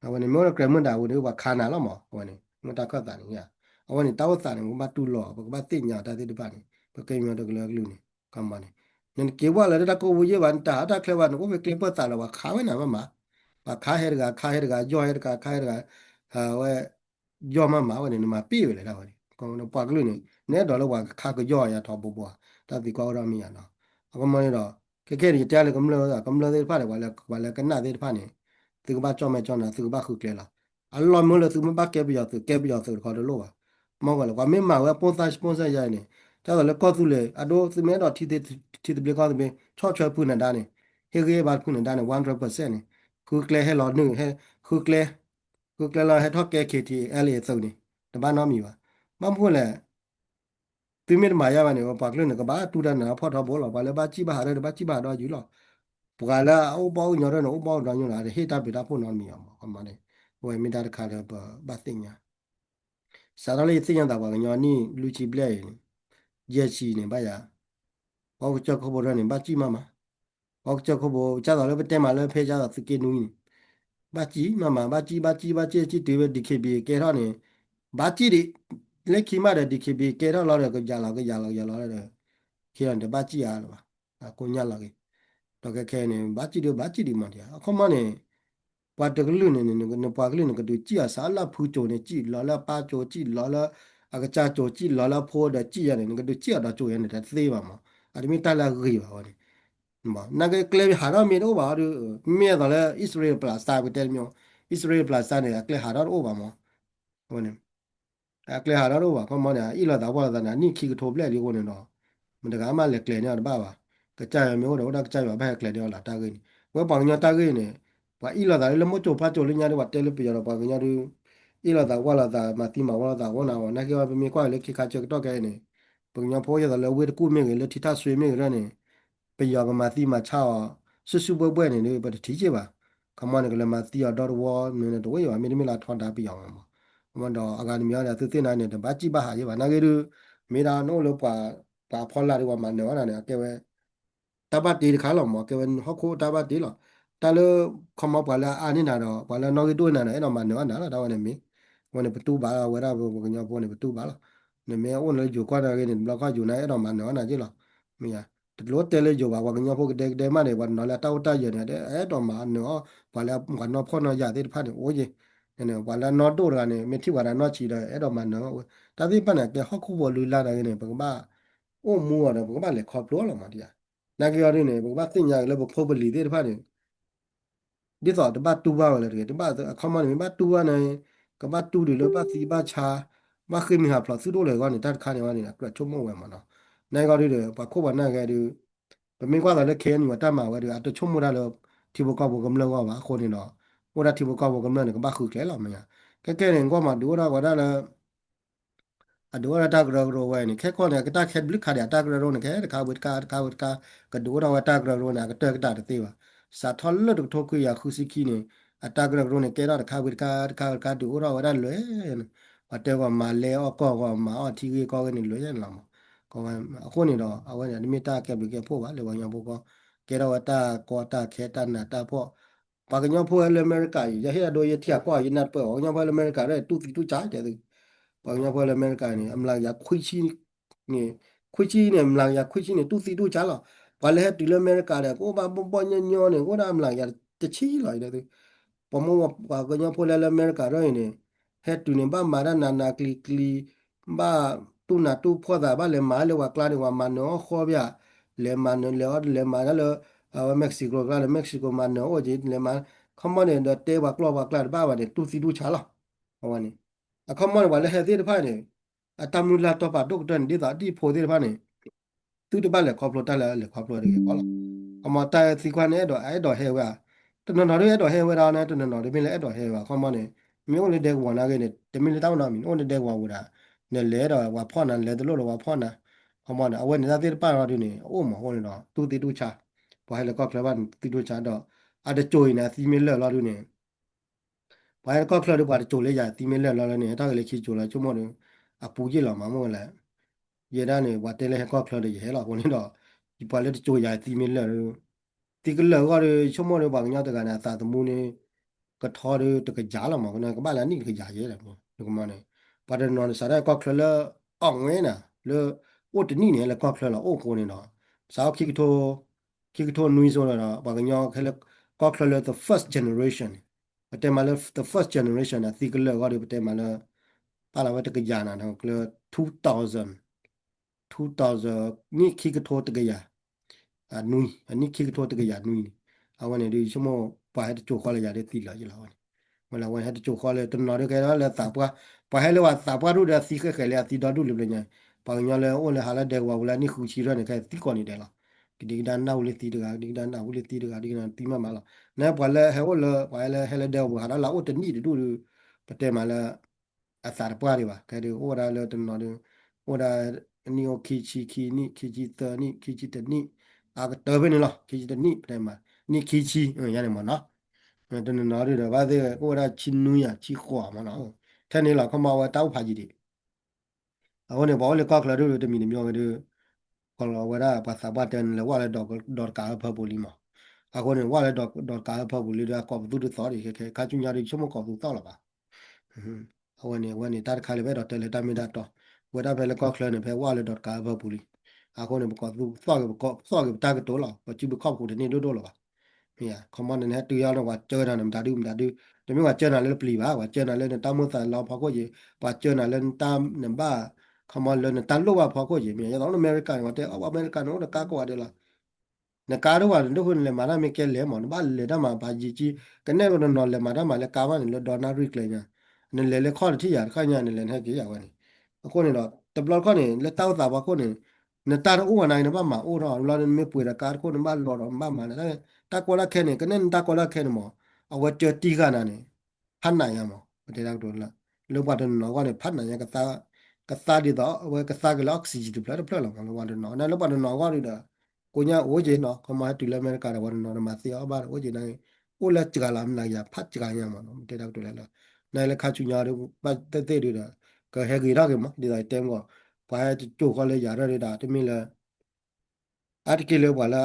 啊，我呢没有格没打我呢，我看了嘛，我呢，我大概咋的呀？我呢，到我咋的，我把杜了，我把谁呀，他这里把呢，不给我这个了路呢，看嘛呢？nên kế hoạch là đã có vui bạn đã khai bạn có việc kế hoạch là khá với nào mà khá hết cả do hết cả khá hết cả và do mà vậy nên mà pi vậy đó còn nó bạc luôn này nếu đó làว่าkhá cái do ya thọ bộ bộ ta thì có ra mi à nó có mà đó cái gì trả lại cầm lơ thì phải là cái nào thì phải này từ ba cho mày cho nó từ ba khử kề là anh lo mới là từ ba kề bây giờ từ khó được luôn à mà gọi là qua mấy mà qua sponsor vậy này chắc là có thứ lệ à đâu từ mấy đó thì bị có thì cho phụ nữ đàn này cái bạn phụ nữ đàn này 100% này khử kề hay lo nữ hay khử kề là hay thoát kề thì LA sau này đó bạn nói mi màพูดแหละtừ mấy mà ya này bạc lên cái ba tu đàn nào phật học bố là ba là ba chỉ ba hà rồi ba chỉ ba đó dữ lắm bữa là ông bao nhiêu rồi ông bao nhiêu rồi là hết ta bị ta phun nó mi mà này vậy mình đã khai là ba tiếng nha sau đó lấy tiếng đó vào nhỏ ni lưu chi bể giờ chi này bây giờ bao cho cô bố này ba chỉ mà bao cho cô bố cha đó lấy tên mà lấy phê cha đó sự kiện nuôi ba chỉ từ đi khi bị cái đó này ba chỉ đi lấy khi mà đi khi bị cái đó lo được cái giờ lo được khi anh ba chỉ à rồi cô nhá là cái này ba chỉ đi mà đi không mà này qua được cái lươn này nó qua cái lươn này cái đôi chỉ à sáng là phụ chỗ này chỉ lo là ba chỗ chỉ lo là cái cha chỗ chỉ lo là phụ để chỉ à này cái đôi chỉ à đó chỗ này là thế mà à mình ta là ghi vào này mà cái cái hà đó mình đâu vào được mình đó là Israel plus ta cái tên nhau Israel plus ta này cái hà đó đâu vào mà cái hà đó đâu vào không mà này ít là đâu vào là này khi cái thộp lại đi qua này nó mình đã mà lệ lệ này ba cái trái mình có đó cái trái mà phải lệ đó là ta cái với bằng nhau ta cái này và ít là tại là mỗi chỗ phát chỗ lên nhà đi bắt tele bây giờ bằng nhau đi ít là tại qua là tại mà tìm mà qua là tại qua nào nãy cái mình qua lấy cái cá chơi đó cái này bằng nhau phô giờ là với cú mình lấy thịt suy mình rồi này bây giờ cái mà tìm mà chao su bơ này này bắt thịt chứ ba come on cái mà tìm ở đó wa mình đó vậy mình là thằng đã bây giờ mà đó agan mình là tự tin này để bắt chỉ ba hay ba nãy cái mình là nó lúc pa phò la đi qua mà nữa này cái ta bắt đi khá lắm mà cái bên họ khu ta bắt đi là ta lơ không mà phải là anh ấy nào đó phải là nói đôi nào này nó mà nữa nào là đâu này miวันนี้ประตูบาร์เวลาบอกกันยาวันนี้ประตูบาร์เนี่ยแม่อ้วนเลยอยู่ก็ได้เนี่ยเราก็อยู่ในเรามันเนาะนะจีหรอมีอ่ะแต่รถเตเลยอยู่ว่ากันยาพวกเด็กๆมาเนี่ยวันนั้นแล้วเต้าตาอยู่เนี่ยเรามันเนาะว่าแล้ววันนั้นพ่อเนาะอยากได้พันโอ้ยเนี่ยว่าแล้วนอดูกันเนี่ยไม่ที่ว่าแล้วนอชีเลยเรามันเนาะแต่ที่ปัญหาแกเขาคู่บอลลุยลาอะไรเนี่ยผมว่าโอ้มัวเนี่ยผมว่าเลยขอบรั้วหรอมาดิอ่ะนักกีฬาเนี่ยผมว่าสิ่งอย่างเลยบอกเขาบอลลีได้พันเนี่ย ဒီတော့တပတ်တူပါလေတကယ်တပတ်အခမနေမတူရနေကပတ်တူတယ်လို့ပတ်စီပါချာမခိမဟာပလစုတို့လေကနေတတ်ခါနေဝနေတာကချုံမဝဲမှာနော်နိုင်ကော်ရီတယ်ပခုပါနာကဲဒီပမင်းကွာလည်းခဲနေမှာတတ်မှာဝဲဒီအတချုံမရလို့တီဘကောဘကမလောပါခိုးနေတော့ဟိုဒါတီဘကောဘကမလောနေကပတ်ခုကဲလာမညာကဲနေကောမှာဒူရာဝဒါလည်းအဒူရာတာဂရဂရဝဲနေခဲခေါ်နေကတာခဲဘလခါရတာဂရရောနေခဲတခါဝတ်ကာကဒူရာဝတာဂရရောနာကတဲ့ကတာတေးပါစာထလတ်ထုတ်ခွေရခုစီခီနေအတာဂရရောနေကဲတော့တခါဝတ်ကာဒူရာဝဒါလွဲအတဲကမာလဲအကောကမာအတီကြီးကောကနေလွဲရလာမှာကောအခုနေတော့အဝဲနေမိတာကဲဘကဲဖို့ပါလေဝညာဖို့ကောကဲတော့တာကောတာခဲတနာတာဖို့ပါကညဖို့အမေရိကရဟဲ့တော့ရထက်ကွာရနတ်ပေါ့ညဖို့အမေရိကရဲတူချာတဲ့ဘာညာဖွဲ့လဲအမေရိကန်နေအမလာရခွေချီနေခွေချီနေမလာရခွေချီနေတူစီတူချာလာဘာလဲဒီလအမေရိကန်တဲ့ကိုဘာပေါ်ညညောနေကိုဒါမလာရတချီလိုက်တယ်ပမောဘာကညာဖွဲ့လဲအမေရိကန်ရင်းနေဟဲ့တူနေဘာမာရနာနာကလီဘာပ tu na tu pho da ba le ma le wa kla de wa ma no kho bia le ma no le ma le Mexico kla le Mexico ma no o ji le ma common ne de te wa klo wa kla ba wa de tu si tu cha la wa ni a common wa le he de pha ne a tamu la to pa dok den de da di pho de pha ne tu de ba le kho plo ta le kho plo de ko la a ma ta si kwa ne do ai do he wa တနတော်ရဲ့တော့ဟဲဝဲတာနဲ့တနတော်ဒီပင်လည်းအဲ့တော့ဟဲပါခေါမနဲ့မျိုးလေးတဲ့ဝန်လာခဲ့နဲ့တမင်တောင်းတော့မီအိုနေတဲ့ဝန်ဝတာနဲ့လဲတော့ဝါဖော့နာလဲတလို့တော့ဝါဖော့နာခေါမနဲ့အဝဲနေတာတဲ့ပါတော့ဒီနေအိုမဟောနေတော့တူတီတူချာဘာလဲကော့ကလပ်တီတူချာတော့အတကြိုနေစီမီလဲလာလို့နေဘာလဲကော့ကလပ်တော့ဘာကြိုလဲရစီမီလဲလာလို့နေတာကလေးချီကြိုလာချုံမော့အပူကြီးလာမှာမို့လဲရေတန်းနေဝါတဲလဲကော့ကလပ်ရဲ့ဟဲလာဟိုနေတော့ဒီပါလဲကြိုရစီမီလဲဒီကလောကရချုံမော့ဘာညတကနာသာသမူနေကထော်ရတကကြားလာမှာကနကဘာလာနိကကြားရဲတယ်ပေါ့ဒီကမနဲ့ပါဒနော်စားရကော့ကလအောင်ဝဲနာလေအိုတနိနေလေကော့ကလအိုကိုနေတော့စာခိကထိုနွီဆိုတော့ဘာကညောခဲလေကော့ကလ the first generation ပတဲမလဲ the first generation အသီကလောကရပတဲမလဲပါလာဝတကကြားနာတော့ကလ2000နိခိကထိုတကရနွီအနိခိကထိုတကရနွီအဝနေဒီချမောပါဟဲ့ချိုခေါ်လိုက်ရတဲ့တိလာကြလားမလာဝင်ဟဲ့ချိုခေါ်လေတနော်ရကဲလဲတာပွားပါဟဲ့လောတာပွားတို့တဲ့စီခဲခဲလေအတီတော်တို့လေညာပါညလေအိုလေဟာလာတဲ့ဝဝလာနိခုချီရနေခဲတိကောနေတယ်လားဒီဒန်နာဝလေတီတကဒီဒန်နာဝလေတီတကဒီကနတီမမလားနဲပွာလဲဟဲ့ဝလေပွာလဲဟဲ့လေတဲ့ဝဟာလာအိုတနီတို့ပတဲမလာအစာပွားတွေပါခဲဒီအိုရာလေတနော်အိုရာနီယိုခီချီခီနိခီချီတနိခီချီတနိအာကတော်ပဲနေလားခီချီတနိပတဲမနိခီချီရတယ်မနော်တနနာရဘာသေးကိုရာချင်းနူးရချီခွာမနော်ထဲနေလာခမဝတောက်ဖာကြီးဒီအခုနေဘောလေကောက်ကလာတို့တမီနေမြောကတို့ခေါ်လာဝရပါစာပါတန်လေဝါလေဒေါ်ကာဖပူလီမအခုနေဝါလေဒေါ်ကာဖပူလီတော့ကောက်သူတို့သော်ရီခဲကာချူညာရီချုံမကောက်သူတောက်လာပါအခုနေဝနေတာခါလေပဲတော့တယ်လေတမီတာတော့ဝရပဲလေကောက်ကလာနေပဲဝါလေဒေါ်ကာဖပူလီအခုနေကောက်သူသော့ကောတာကတော့လာကြည့်ဘခောက်ကိုနေတို့လာပါเนี่ยคอมมอนเนี่ยตัวอย่างว่าเจอน่ะมันดาดูแต่ไม่ว่าเจอน่ะเลยปลีว่าเจอน่ะเลยตามมือสารเราพอก็เยว่าเจอน่ะเลยตามเนี่ยบ้าคอมมอนเลยตามโลกว่าพอก็เยเนี่ยต้องอเมริกันว่าแต่อเมริกันโน้ตกาก็ว่าเดล่ะเนี่ยกาတော့ว่าတို့คนเลยมาได้ไม่แก่เลยหมอบ้านเลยได้มาบาจีจีกันเนี่ยก็นอนเลยมาได้มาเลยกาว่าเนี่ยดอนาริกเลยเนี่ยเนี่ยเลยข้อที่อยากข้าเนี่ยเนี่ยให้กี่อย่างวะนี่ก็เนี่ยတော့ตบลอก็เนี่ยแล้วต้าตาว่าก็เนี่ยเนี่ยตาอ้วนไหนนะบ้ามาโอ้เราเนี่ยไม่ป่วยแต่การคนบ้านรอบ้านมาเนี่ยตากวลาแค่เนี่ยก็เนี่ยตากวลาแค่เนี่ยหมอเอาไว้เจอตีกันนะเนี่ยพันไหนอะหมอประเดี๋ยวโดนละเรื่องว่าเดินหนอว่าเนี่ยพันไหนยังกระตาดีต่อเอาไว้กระตาก็ล็อกซิจิตเปล่าหรอกมันว่าเดินหนอนั่นเรื่องว่าเดินหนอว่าดีต่อกูเนี่ยโอ้ยเนาะเขามาตุลาอเมริกาวันนอนมาเสียบ้านโอ้ยนั่นโอ้ละจิกาลามนายาพัดจิกาเนี่ยมันประเดี๋ยวโดนละนั่นแหละข้าจุญญาดูบ้านเต้ๆดีต่อก็เฮกิรักมั้งดีต่อเต็มก็ไปจู่เขาเลยอยากได้ต่อที่มีเลย article wala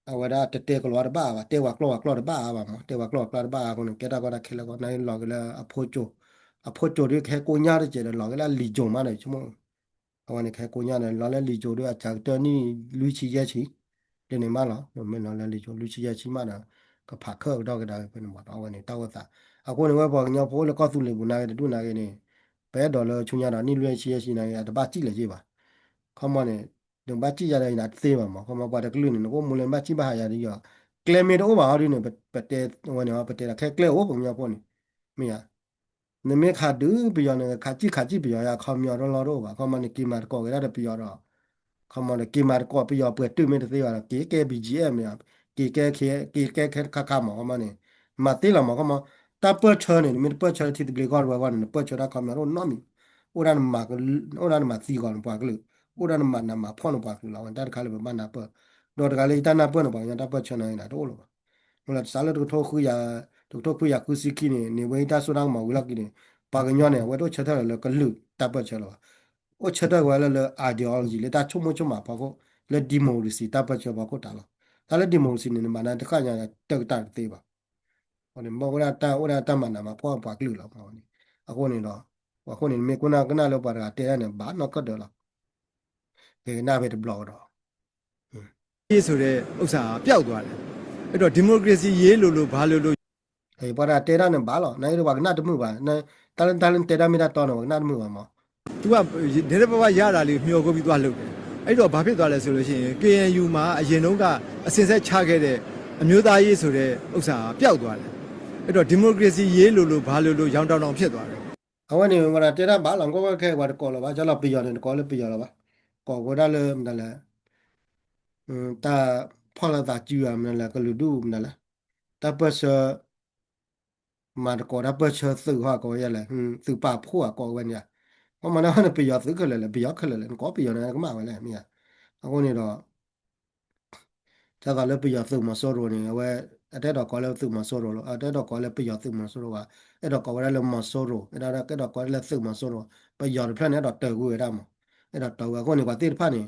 awada tete ko war ba te wa klo ba ba mo te wa klo ba ko ne keta ko da khela ko nai log la aphocho ri khe ko nya de je log la li jong ma ne chumo awani khe ko nya ne la la li jo de a chak to ni lu chi ye chi de ne ma la no me la li jo lu chi ye chi ma na ka pha kho do ka da pe no ma awani ta wa sa a ko ne wa bo nya pho le ko su le bu na ge du na ge ne pe do lo chu nya da ni lu chi ye chi na ya da ba chi le ji ba come on ဒုံဘာကြည့်ရတဲ့နာသေးပါမှာခမပါတကလူနေကိုမူလမချိပါဟာရရကလမေတော့ဘာရင်းပတဲဝန်ရောပတဲခဲကလဲဟောပုံရပေါ်နေမရနမေခါဒူပြရနေခါကြည့်ပြရခမရတော့ပါခမနေကီမာကောရတဲ့ပြရတော့ခမနေကီမာကောပြရပွဲတွေ့မတဲ့သေးရကေ BGM ရကေခါမခမနေမတေးလာမခမတပ်ပချနေမပချတိဘလကောဝါနေပချရခမရတော့နော်မီအိုရန်မစီကောပါကလူဥဒနမနာမဖောင်းပါကလောတတ်ခါလည်းမနာပတော့တကလေးတနာပွနော်ပါညာတပတ်ချနေတာတော့လို့ဟိုလာစားလို့ထိုခုရကုစီခိနေဝိတာဆိုတော့မဝလကိနေပါကညောနေဝတော့ချက်တယ်လေကလူတပတ်ချလောအိုချက်တယ်ဝဲလေ ideology လေတာချုံမချုံမှာပါကိုလေဒီမိုကရေစီတပတ်ချပါကိုတာလောဒါလေဒီမိုကရေစီနေမနာတခါညာတက်သေးပါဟိုနေမောရတာဥရတမနာမှာဖောင်းပါကလူလောပါနေအခုနေတော့အခုနေမေကနာလောပါတာတဲရနေဘာနော်ကတော့လောဒီနာပဲတဘလော့တော့ရေးဆိုတဲ့ဥစ္စာပျောက်သွားတယ်အဲ့တော့ဒီမိုကရေစီရေးလို့ဘာလို့ဟေးပါတာတဲရနဲ့ဘာလို့နိုင်တော့ဘာကနာတမှုပါနိုင်တန်တဲရမီတာတော့နော်ကနာတမှုပါမ तू ကနည်းနည်းပါးပါးရတာလေးမျှော်ကိုပြီးသွားလုပ်တယ်အဲ့တော့ဘာဖြစ်သွားလဲဆိုလို့ရှိရင် KNU မှာအရင်တုန်းကအစင်ဆက်ချခဲ့တဲ့အမျိုးသားရေးဆိုတဲ့ဥစ္စာပျောက်သွားတယ်အဲ့တော့ဒီမိုကရေစီရေးလို့ဘာလို့ရောင်တောင်တောင်ဖြစ်သွားတယ်အဝနေမလားတဲတာဘာလောင်ကောခဲကွာကောလောပါကျလာပြရတယ်ကောလည်းပြရတော့ပါကောကိုဒါလည်းမလားတာဖော်လာတာကြည့်ရမလားကလူဒူမလားတာပတ်စมาตะกอดับเบิลเชอร์สื่อว่าก็ยังไงสื่อป่าพั่วก็วันเนี่ยเพราะมันน่ะไปยอซื้อกันเลยไปยอขึ้นเลยก็ไปยอนะก็มาไว้แล้วเนี่ยเอาคนนี้ดอกถ้าก็เลยไปยอซื้อมาโซโรนี่เอาไว้แต่ดอกก็เลยซื้อมาโซโรแล้วแต่ดอกก็เลยไปยอซื้อมาโซโรว่าไอ้ดอกก็ว่าเลยมาโซโรไอ้ดอกก็ดอกก็เลยซื้อมาโซโรไปยอเพื่อนเนี่ยดอกเตอกูได้มั้งไอ้ดอกเตอคนนี้กว่าตีผ้านี่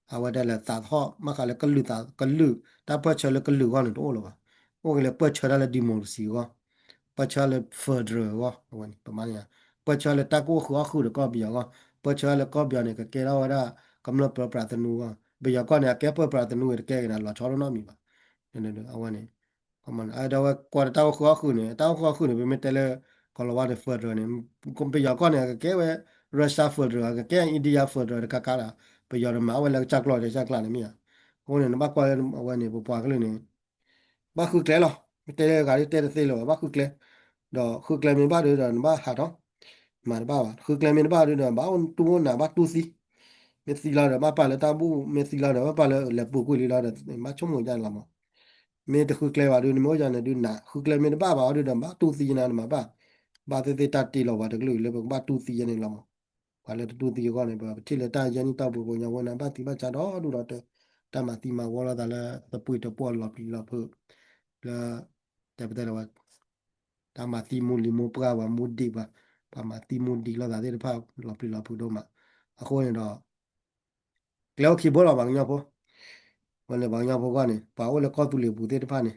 เอาไว้ได้เลยตาท่อมาขายเลยก็ลือตาก็ลือถ้าเปิดเชอเลยก็ลือว่าหนึ่งตัวหรอวะโอ้ก็เลยเปิดเชอได้เลยดีโมสีก็ ปัจจัยเลยเฟอร์เดอร์วะวันประมาณเนี้ยปัจจัยเลยตะกู้หัวคู่เด็กก็เบียก็ปัจจัยเลยก็เบียเนี่ยก็แกเราว่ากำลังเปิดปราศนูก็เบียก็เนี่ยแกเปิดปราศนูแกกันหล่อชอลน้อมีปะเนี่ยเอาวันนี้ประมาณไอ้ดาวกว่าตะหัวคู่เนี่ยตะหัวคู่เนี่ยเป็นไม่แต่เลยก็เราว่าเนี่ยเฟอร์เดอร์เนี่ยก็เบียก็เนี่ยแกเว้รัสเซียเฟอร์เดอร์แกอินเดียเฟอร์เดอร์ก็กาละเบียเนี่ยมาวันแล้วจักรลอยจักรลาเนี่ยมีอ่ะคนเนี่ยบ้ากว่าวันนี้ปุ๊บปากเลยเนี่ยบ้าคือแกหรอไม่แต่เลยการที่แต่เสียหรอบ้าคือแก đó khử kle mình ba đứa rồi ba hạt đó mà ba à khử kle mình ba đứa rồi ba on tu na ba tu si Messi la rồi ba pa le tabu Messi la rồi ba pa le bu ku li la rồi ba chung một gian làm mình thì khử kle ba đứa mỗi gian này đứa na khử kle mình ba đứa rồi ba tu si na mà ba te ta ti lo ba được lười le ba tu si này làm ba le tu si con này ba chỉ là ta gian ta bu bu nhà quan ba ti ba cha đó đủ đó ta mà ti mà qua là ta là ta pui ta po lo pi lo phu là ta bây giờ là ta mà ti mun li mu pra wa mu di ba pa ma ti mun di la da de pa lo pi lo pu do ma a ko ne do kleo ki bo lo bang nya po wa le bang nya po ka ne pa o le ko tu le bu de pa ne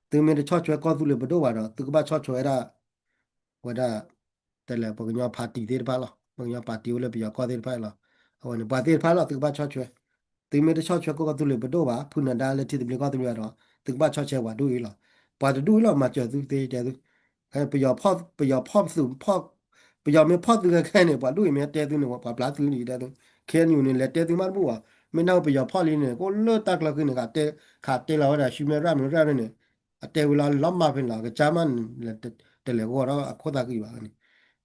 tu me de cho chwe ko tu le bu do wa do tu ba cho chwe da wa da te le bang nya pa ti de pa lo bang nya pa ti o le bi ya ko de pa lo a wa ne pa de pa lo tu ba cho chwe tu me de cho chwe ko tu le bu do ba pu na da le ti de ko tu ya do tu ba cho chwe wa do yi lo pa do yi lo ma che tu de de 哎，不要泡死泡，不要没泡这个看呢，把路面带走呢，把不拉走你带走，看牛呢来带走嘛不啊？没那不要泡里呢，我老大个个呢，卡带了我的水面软呢，啊带回来老麻烦了，个家们来带来我了，扩大个吧呢。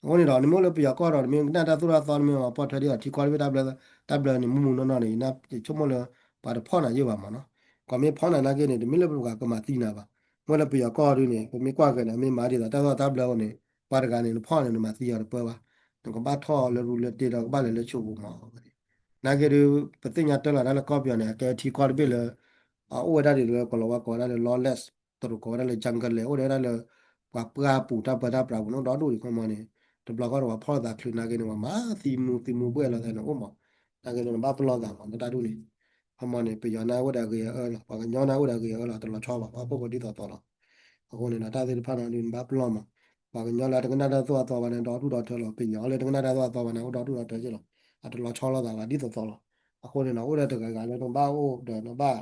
我呢，你莫了不要搞了，你那他做了早，你们把他的提高了，大不了你木呢，那就么了，把它泡那就完嘛喏，光没泡那个呢，没了不干嘛地那吧。我那不要搞的呢，我没挂个呢，没买的了，但是大不了呢，把这个呢放在那嘛自己的包吧，那个把套了入了对了，把来修补嘛。那个就不等下得了，那个搞标呢，该提高的别了啊，我那里了，搞了我搞那里 lawless，都是搞那里 jungle 了，我那里ว่าเพื่อปูตาเปิดตาเปล่าน้องดอดูอีกคนมาเนี่ยแต่เราก็ว่าพ่อตาคลืนนักเก็ตว่ามาตีมูเบื่อแล้วแต่น้องอุ้มนักเก็ตน้องบ้าปลอดตามันตาดูนี่พอมาเนี่ยไปย้อนหน้าว่าได้ก็ยังละพอกันย้อนหน้าว่าได้ก็ยังละแต่เราชอบว่าพวกที่ต่อละအခုနေတာတာသေးဖာနာနေဘာပလောမှာဘာကညလာတကနာတော့ဘာနဲ့တော့တူတော့တယ်လို့ပြင်ရောလေတကနာတော့ဘာနဲ့တော့တူတော့တယ်ကျလို့အတလောချောလာတာကဒီတော့လို့အခုနေတာဦးတဲ့တကကလည်းတော့ဘာဦးတော့ဘာ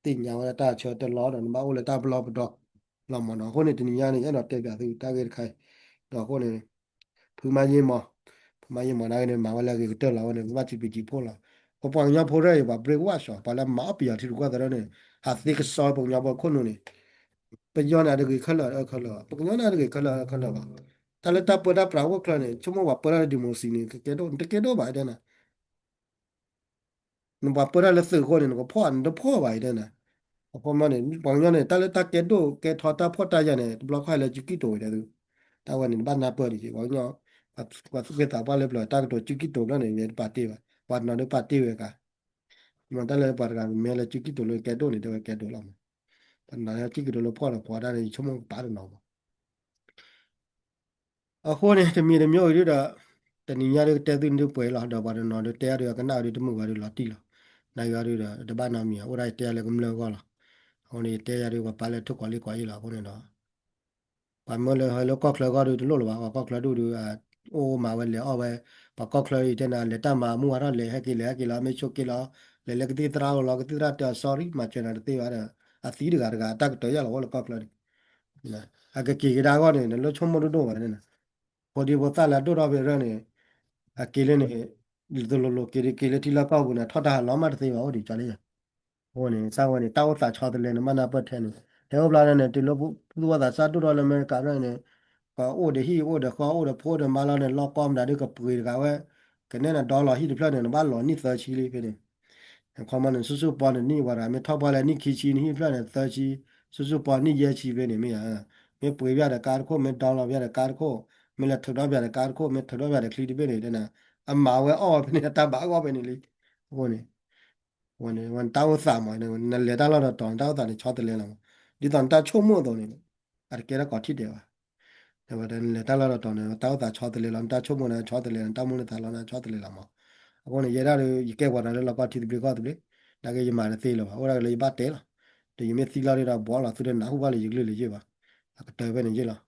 တင်ညာဝတာချေတလောတော့ဘာဦးလေတာဘလော့တော့လောမနော်ခုနေတင်ညာနေအဲ့တော့တက်ပြသူတာကေခိုင်တော့ခုနေဖူမကြီးမဖူမကြီးမနာကနေမဝလာကေတက်လာဝင်ဘာချီပီချီဖိုးလာပပညာဖိုးရဲဘာဘရေဝါရှောပါလာမအပီယာတီကတော့နေဟာသိကစောပုံညာဘခုနုနေပညောနာတကေခလာခလာပညောနာတကေခလာပါတလတပ်ပဒပရာဝခလနေချမဝပရာဒီမိုစီနေကေတော့ပါတဲ့နာနဘပရာလက်စခေါ်နေကဖောန်တော့ဖောပါတဲ့နာအဖေမနေပညောနေတလတကေတော့ကေထောတာဖောတာရနေဘလော့ခိုင်လေဂျူကီတိုတယ်သူတာဝန်နေဘာနာပေါ်ဒီပညောဘာသူကေတာပါလေဘလော့တာကတော့ဂျူကီတိုလည်းနေပါတီပါပါနော်ပါတီဝေကမန်တလည်းပါကမဲလေဂျူကီတိုလည်းကေတော့နေတယ်ကေတော့လာပန်နာဂျူကီတိုလည်းဖောတာတာနေချမပါတော့နော်အခုနေတမီတမျိုးရတာတနည်းရတဲ့တဲသွင်းပွဲလာတော့ပါတယ်နော်တဲရကနာရတမှုပါလာတီလာနိုင်ရရတဘာနာမီဟိုတိုင်းတဲလည်းကမလောကောလာဟိုနေတဲရကပါလဲထုတ်ကောလေးကွာရလာခုနေတော့ဘာမလဲဟဲလောကောကလကောတို့လို့လောပါကောကလတို့အိုမာဝဲလေအော်ပဲပါကောကလရတဲ့နာလက်တမမူရလေဟကီလာမေချိုကီလာလေလကတိတရာလောကတိတရာ sorry မချင်တယ်တေးရအသီးတကာတကာတက်တော့ရလောကောကလနာအကကီကဒါကောနေလို့ချုံမတို့တော့ပါတယ်နော်พอดีพอตาละตัวเราไปเรื่องนี้ Akile ne lo kile tila ka bu na thoda lo ma de ba o di cha le ho ne sa wa ne ta wa sa cha de le ne ma na pa the ne he o bla ne ti lo bu wa da sa tu ro le me ka ne ka o de hi o de ka o de po de ma la ne lo kom da de ka pu ka we ke ne na do lo hi de pla ne ba lo ni sa chi le pe ne ka ma ne su su pa ne ni wa ra me tho pa le ni ki chi ni hi pla ne sa chi su su pa ni ye chi pe ne me ya me pu ya de ka ko me do lo ya de ka ko me le thu do ya de ka ko me thu do ya de kli de pe ne de na အမှာဝဲအော်ပဲနေတာဘာကောပဲနေလေဟိုနေဟိုနေဝန်တောက်စာမနေနလေတာလာတော့တောင်းတောက်တာနေချောတယ်လေလားဒီတောင်တာချုံမို့တော့နေအဲ့ကဲတော့ထိတယ်ပါဒါပေမဲ့လေတာလာတော့တောင်းနေတောက်တာချောတယ်လေလားတာချုံမို့နေချောတယ်လေတောင်းမို့နေတာလာနေချောတယ်လေလားမအခုနေရရကဲဝါတယ်လောက်ပါထိတယ်ကောတယ်လေဒါကရမာနေသေးလို့ဟိုရလေပါတဲလားဒီမြစီလာရတာဘောလာသူတဲ့နာဟုပါလေရကလေးလေကြပါအဲ့တဲပဲနေကြလား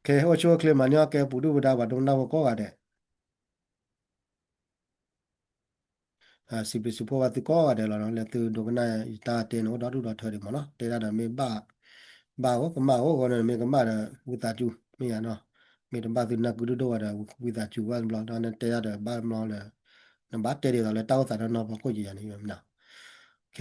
ကဲဟိုချိုကလေးမညာကဲပူဒူဗဒါဘာဒုံနာကောကတဲ့ CP support ကတိကောရတယ်လောနော်လေသူဒုကနာတာတင်တော့တော့တော့ထွက်တယ်မနော်တေရတာမေဘာဟောကမဟောကောနေမေကမရဝီတာကျူမေရနော်မေတဘာသူနကူဒတော့ရဝီတာကျူဝမ်ဘလောတော့တေရတာဘာမလို့လဲနဘာတေရတော့လေတောက်တာတော့တော့ကိုကြည့်ရနေပြီမနော်โอเค